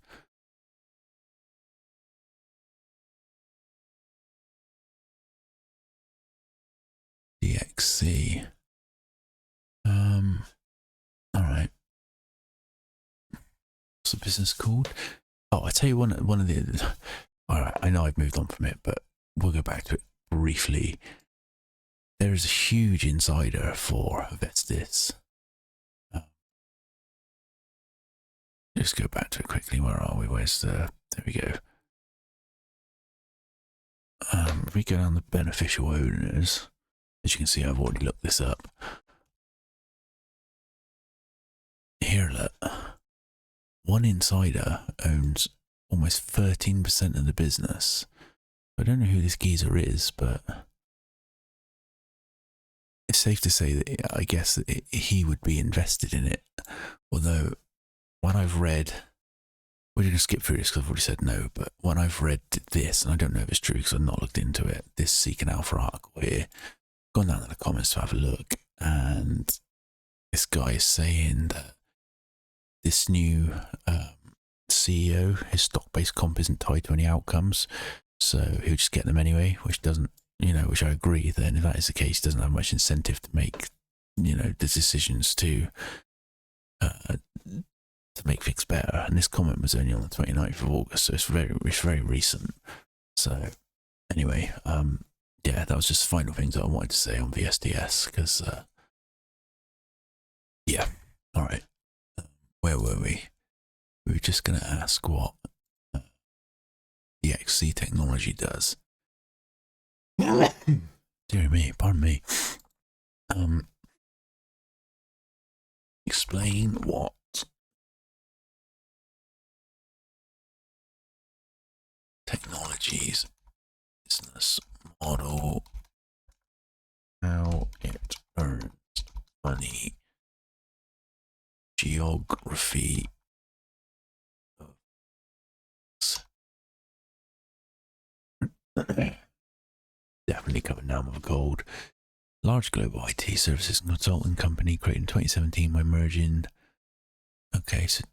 DXC. All right. What's the business called? Oh, I tell you one of the. All right, I know I've moved on from it, but we'll go back to it briefly. There is a huge insider for Vestis. Just go back to it quickly. Where are we? Where's the? There we go. If we go down the beneficial owners, as you can see, I've already looked this up. Here, look. One insider owns almost 13% of the business. I don't know who this geezer is, but it's safe to say that I guess that he would be invested in it. Although, when I've read, we're going to skip through this because I've already said no, but when I've read this, and I don't know if it's true because I've not looked into it, this Seek and Alpha article here, gone down in the comments to have a look, and this guy is saying that this new CEO, his stock-based comp isn't tied to any outcomes, so he'll just get them anyway, which doesn't, you know, which I agree, then if that is the case, he doesn't have much incentive to make, you know, the decisions to make things better. And this comment was only on the 29th of August, so it's very recent. So anyway, yeah, that was just the final things that I wanted to say on VSTS, because yeah, all right, where were we? We were just going to ask what DXC Technology does. Dear me, pardon me. Explain what technologies, business model, how it earns money, geography, definitely covered now with gold. Large global IT services and consulting company created in 2017 by merging. Okay, so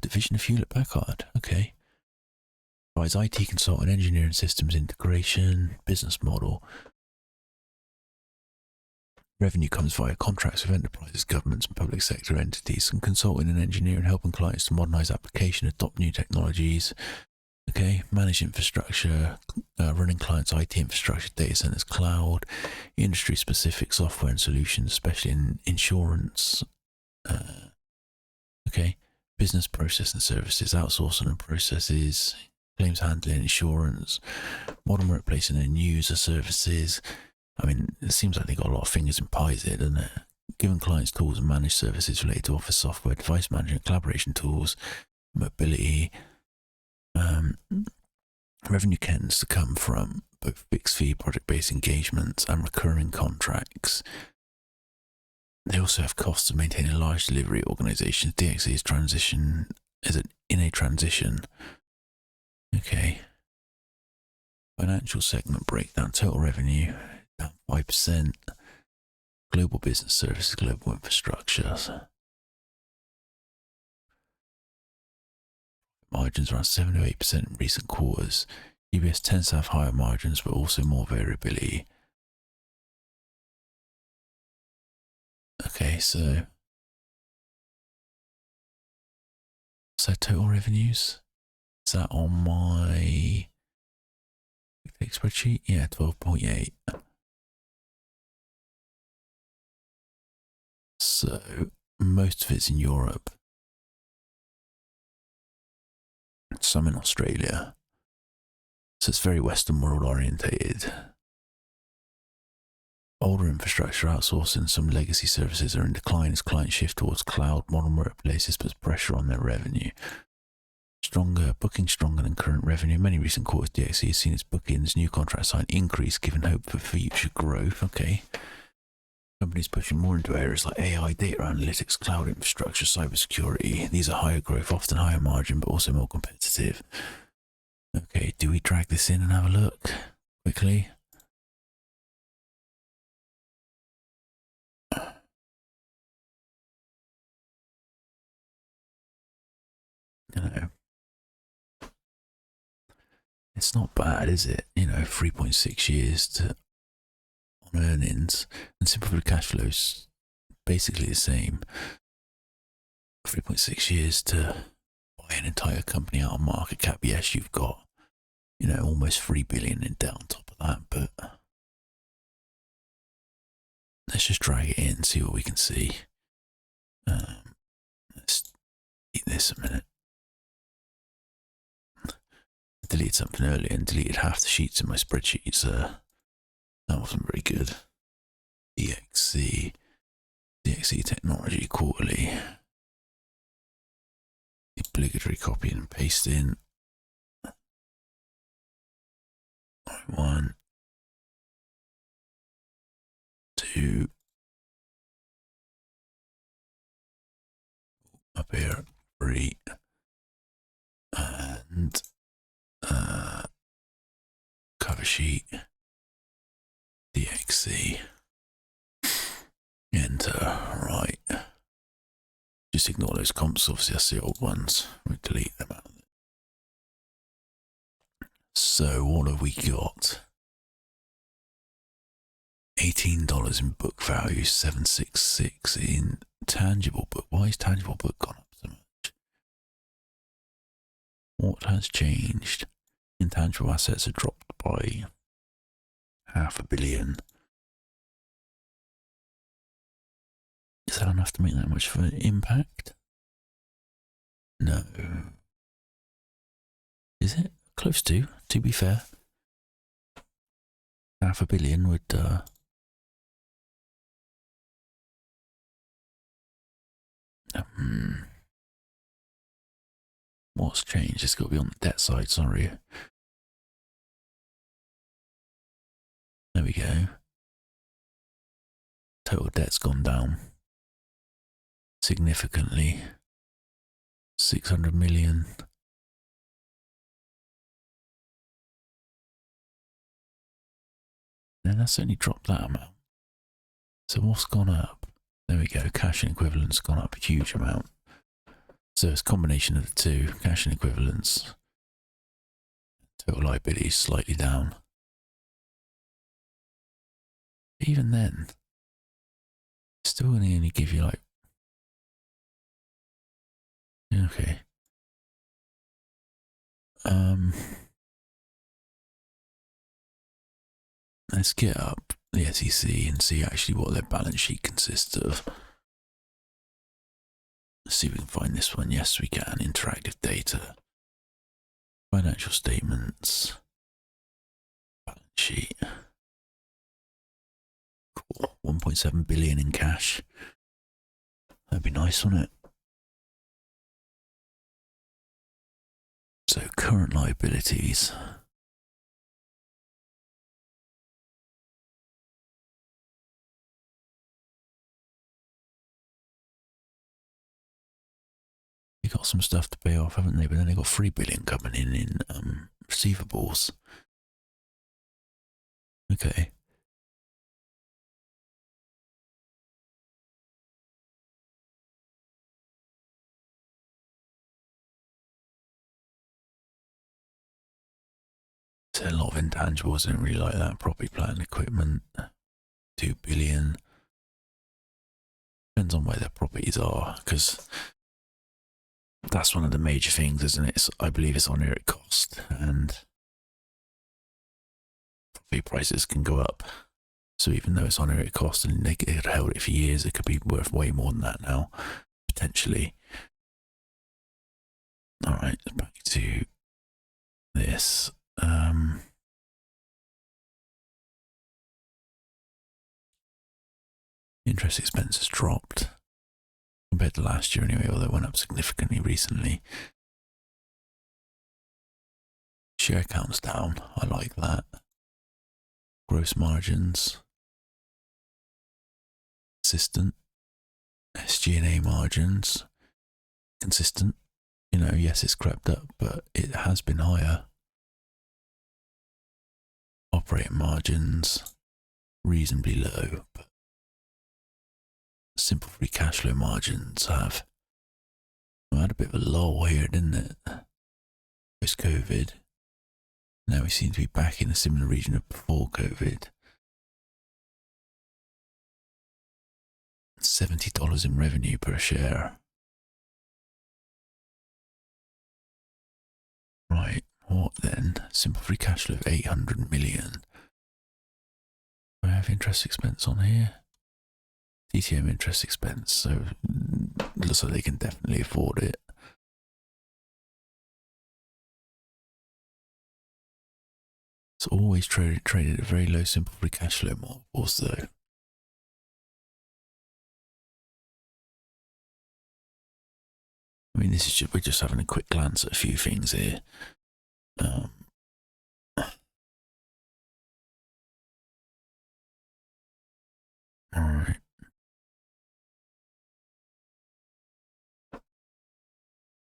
division of Hewlett Packard. Okay, provides IT consulting, engineering, systems integration, business model. Revenue comes via contracts with enterprises, governments, and public sector entities, and consulting and engineering, helping clients to modernize application, adopt new technologies. Okay, manage infrastructure, running clients' IT infrastructure, data centers, cloud, industry-specific software and solutions, especially in insurance. Okay, business process and services, outsourcing and processes, claims handling, insurance, modern workplace and end user services. I mean, it seems like they got a lot of fingers in pies here, doesn't it? Giving clients tools and managed services related to office software, device management, collaboration tools, mobility. Revenue tends to come from both fixed fee project-based engagements and recurring contracts. They also have costs of maintaining large delivery organizations. DXC is in a transition. Okay. Financial segment breakdown, total revenue down 5%. Global business services, global infrastructure. Margins around 7 to 8% in recent quarters. UBS tends to have higher margins, but also more variability. Okay, so what's their total revenues? Is that on my Take spreadsheet, yeah, 12.8. So most of it's in Europe, some in Australia. So it's very Western world orientated. Older infrastructure outsourcing, some legacy services are in decline as clients shift towards cloud. Modern workplaces puts pressure on their revenue. Booking stronger than current revenue. Many recent quarters, DXC has seen its bookings, new contract signed increase, giving hope for future growth. Okay. Companies pushing more into areas like AI, data analytics, cloud infrastructure, cybersecurity. These are higher growth, often higher margin, but also more competitive. Okay, do we drag this in and have a look quickly? You know, it's not bad, is it? 3.6 years on earnings, and simple free cash flows basically the same. 3.6 years to buy an entire company out of market cap. Yes, you've got, almost 3 billion in debt on top of that, but let's just drag it in, see what we can see. Let's eat this a minute. I deleted something earlier and deleted half the sheets in my spreadsheet, so that wasn't very good. DXC Technology Quarterly. Obligatory copy and paste in. 1, 2, up here, 3, and cover sheet, DXC, enter, right. Just ignore those comps, obviously that's the old ones. We delete them out. So what have we got? $18 in book value, 766 in tangible book. Why is tangible book gone up so much? What has changed? Intangible assets are dropped by $500 million. Is that enough to make that much of an impact? No. Is it? Close to be fair. $500 million would what's changed? It's got to be on the debt side, sorry. There we go. Total debt's gone down significantly. 600 million. And that's only dropped that amount. So what's gone up? There we go. Cash and equivalents gone up a huge amount. So it's a combination of the two. Cash and equivalents. Total liabilities slightly down. Even then, still going to only give you like, okay. Let's get up the SEC and see actually what their balance sheet consists of. Let's see if we can find this one. Yes, we can. Interactive data. Financial statements. Balance sheet. Cool. 1.7 billion in cash. That'd be nice, wouldn't it? So current liabilities. They got some stuff to pay off, haven't they? But then they got 3 billion coming in receivables. Okay. So a lot of intangibles, I don't really like that. Property, plant, and equipment. 2 billion. Depends on where their properties are, because that's one of the major things, isn't it? I believe it's on here at cost, and coffee prices can go up. So even though it's on area cost and they had held it for years, it could be worth way more than that now, potentially. All right, back to this. Interest expense has dropped compared to last year anyway, although it went up significantly recently. Share count's down. I like that. Gross margins consistent. SG&A margins consistent. You know, yes, it's crept up, but it has been higher. Operating margins reasonably low, but simple free cash flow margins have had a bit of a lull here, didn't it? Post-COVID. Now we seem to be back in a similar region of before COVID. $70 in revenue per share. Right, what then? Simple free cash flow of 800 million. Do I have interest expense on here? TTM interest expense, so it looks like they can definitely afford it. It's always traded at very low simple free cash flow multiples though. I mean, this is just, we're just having a quick glance at a few things here. Alright.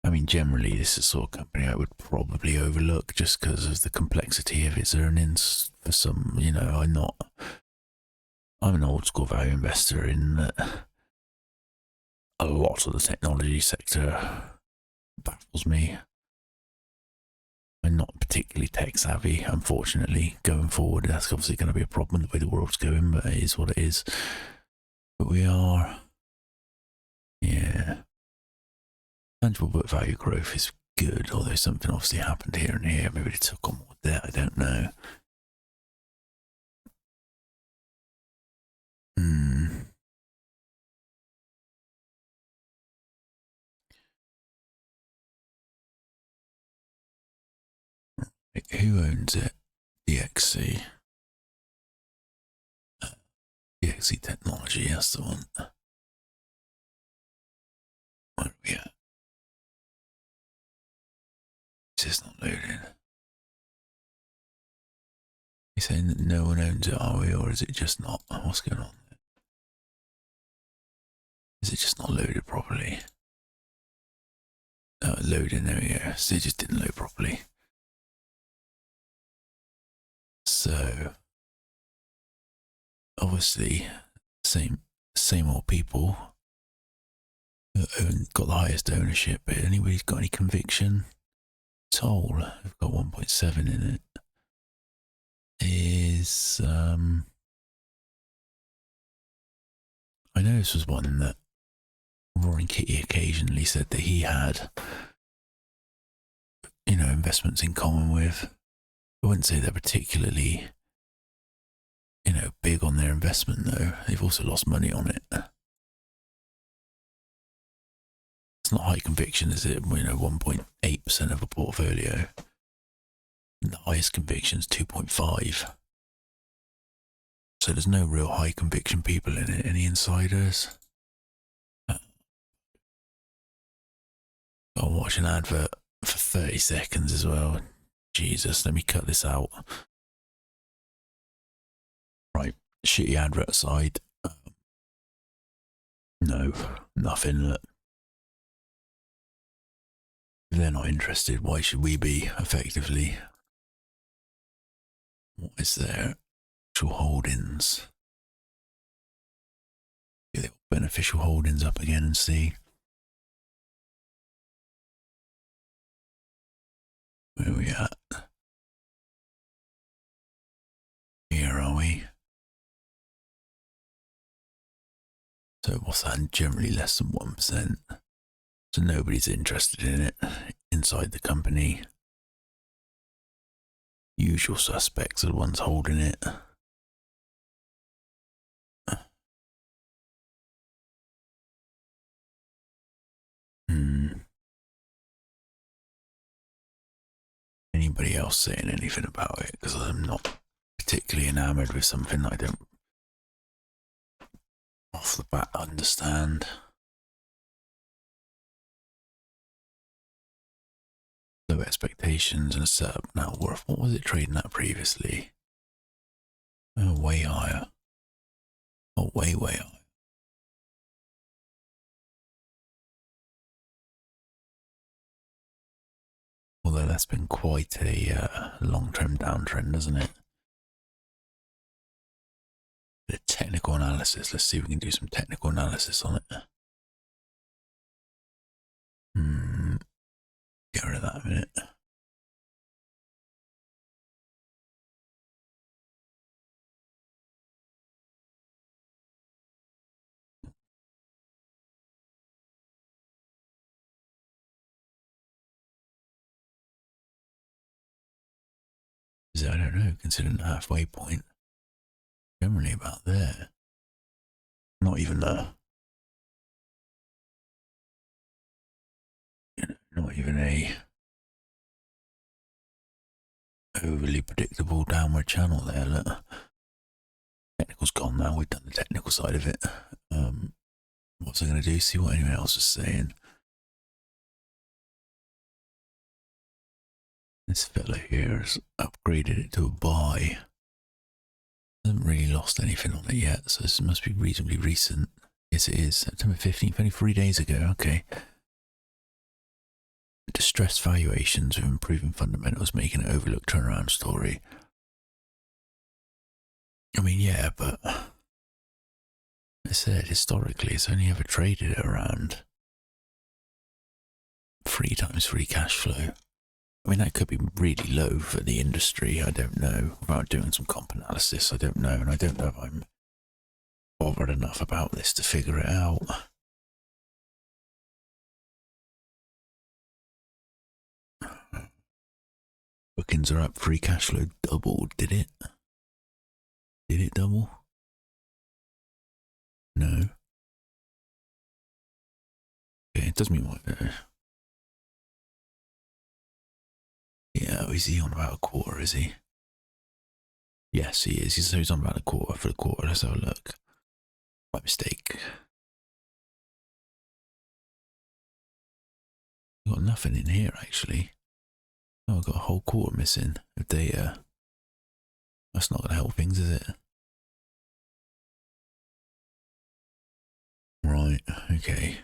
I mean, generally, this is the sort of company I would probably overlook just because of the complexity of its earnings. For some, you know, I'm an old school value investor in that a lot of the technology sector baffles me. I'm not particularly tech savvy, unfortunately, going forward. That's obviously going to be a problem the way the world's going, but it is what it is. But we are, yeah. Tangible book value growth is good, although something obviously happened here and here. Maybe they took on more debt, I don't know. Who owns it? DXC. DXC Technology, that's the one. Where are we at? Is this not loading? You're saying that no one owns it, are we? Or is it just not? What's going on there? Is it just not loaded properly? Oh, loading, there we go. So it just didn't load properly. So, obviously, same old people got the highest ownership, but anybody's got any conviction? Toll, I've got 1.7 in it. Is I know this was one that Roaring Kitty occasionally said that he had, you know, investments in common with. I wouldn't say they're particularly, you know, big on their investment though. They've also lost money on it. It's not high conviction, is it? You know, 1.8% of a portfolio. And the highest conviction is 2.5. So there's no real high conviction people in it. Any insiders? I'll watch an advert for 30 seconds as well. Jesus, let me cut this out. Right, shitty advert aside. No, nothing. If they're not interested, why should we be, effectively? What is their actual holdings? Get the beneficial holdings up again and see. Where are we at? Here are we? So what's that? Generally less than 1%. So nobody's interested in it inside the company. usual suspects are the ones holding it. Anybody else saying anything about it? Because I'm not particularly enamored with something that I don't off the bat understand. Low expectations and a setup now worth. What was it trading at previously? Oh, way higher. Oh, way higher. Although that's been quite a long-term downtrend, hasn't it? The technical analysis. Let's see if we can do some technical analysis on it. Get rid of that a minute. I don't know, considering the halfway point. Generally about there. Not even not even a overly predictable downward channel there. Look. Technical's gone now. We've done the technical side of it. What's I going to do? See what anyone else is saying. This fella here has upgraded it to a buy. Hasn't really lost anything on it yet, so this must be reasonably recent. Yes, it is. September 15th, only 3 days ago. Okay. Distressed valuations with improving fundamentals making an overlooked turnaround story. I mean, yeah, but I said historically it's only ever traded at around 3 times free cash flow. I mean, that could be really low for the industry. I don't know. Without doing some comp analysis, I don't know. And I don't know if I'm bothered enough about this to figure it out. Bookings are up. Free cash flow doubled. Did it? Did it double? No. Okay, it does mean what? Yeah, is he on about a quarter, is he? Yes, he is. He's on about a quarter for the quarter. Let's have a look. My mistake. I've got nothing in here, actually. Oh, I've got a whole quarter missing of data. That's not going to help things, is it? Right, okay.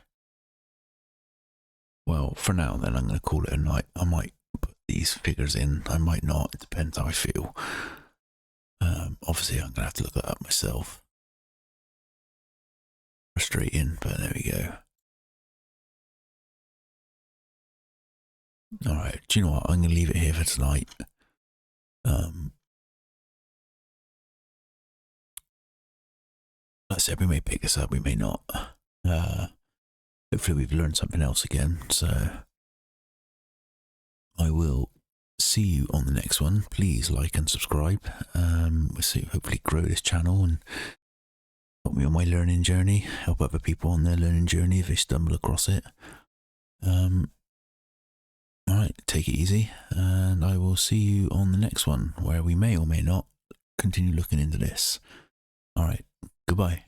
Well, for now, then, I'm going to call it a night. I might put these figures in. I might not. It depends how I feel. Obviously, I'm going to have to look that up myself. Frustrating, but there we go. Alright, do you know what? I'm going to leave it here for tonight. Like I said, we may pick this up, we may not. Hopefully we've learned something else again, so I will see you on the next one. Please like and subscribe. We'll see, hopefully grow this channel and help me on my learning journey, help other people on their learning journey if they stumble across it. Alright, take it easy, and I will see you on the next one, where we may or may not continue looking into this. Alright, goodbye.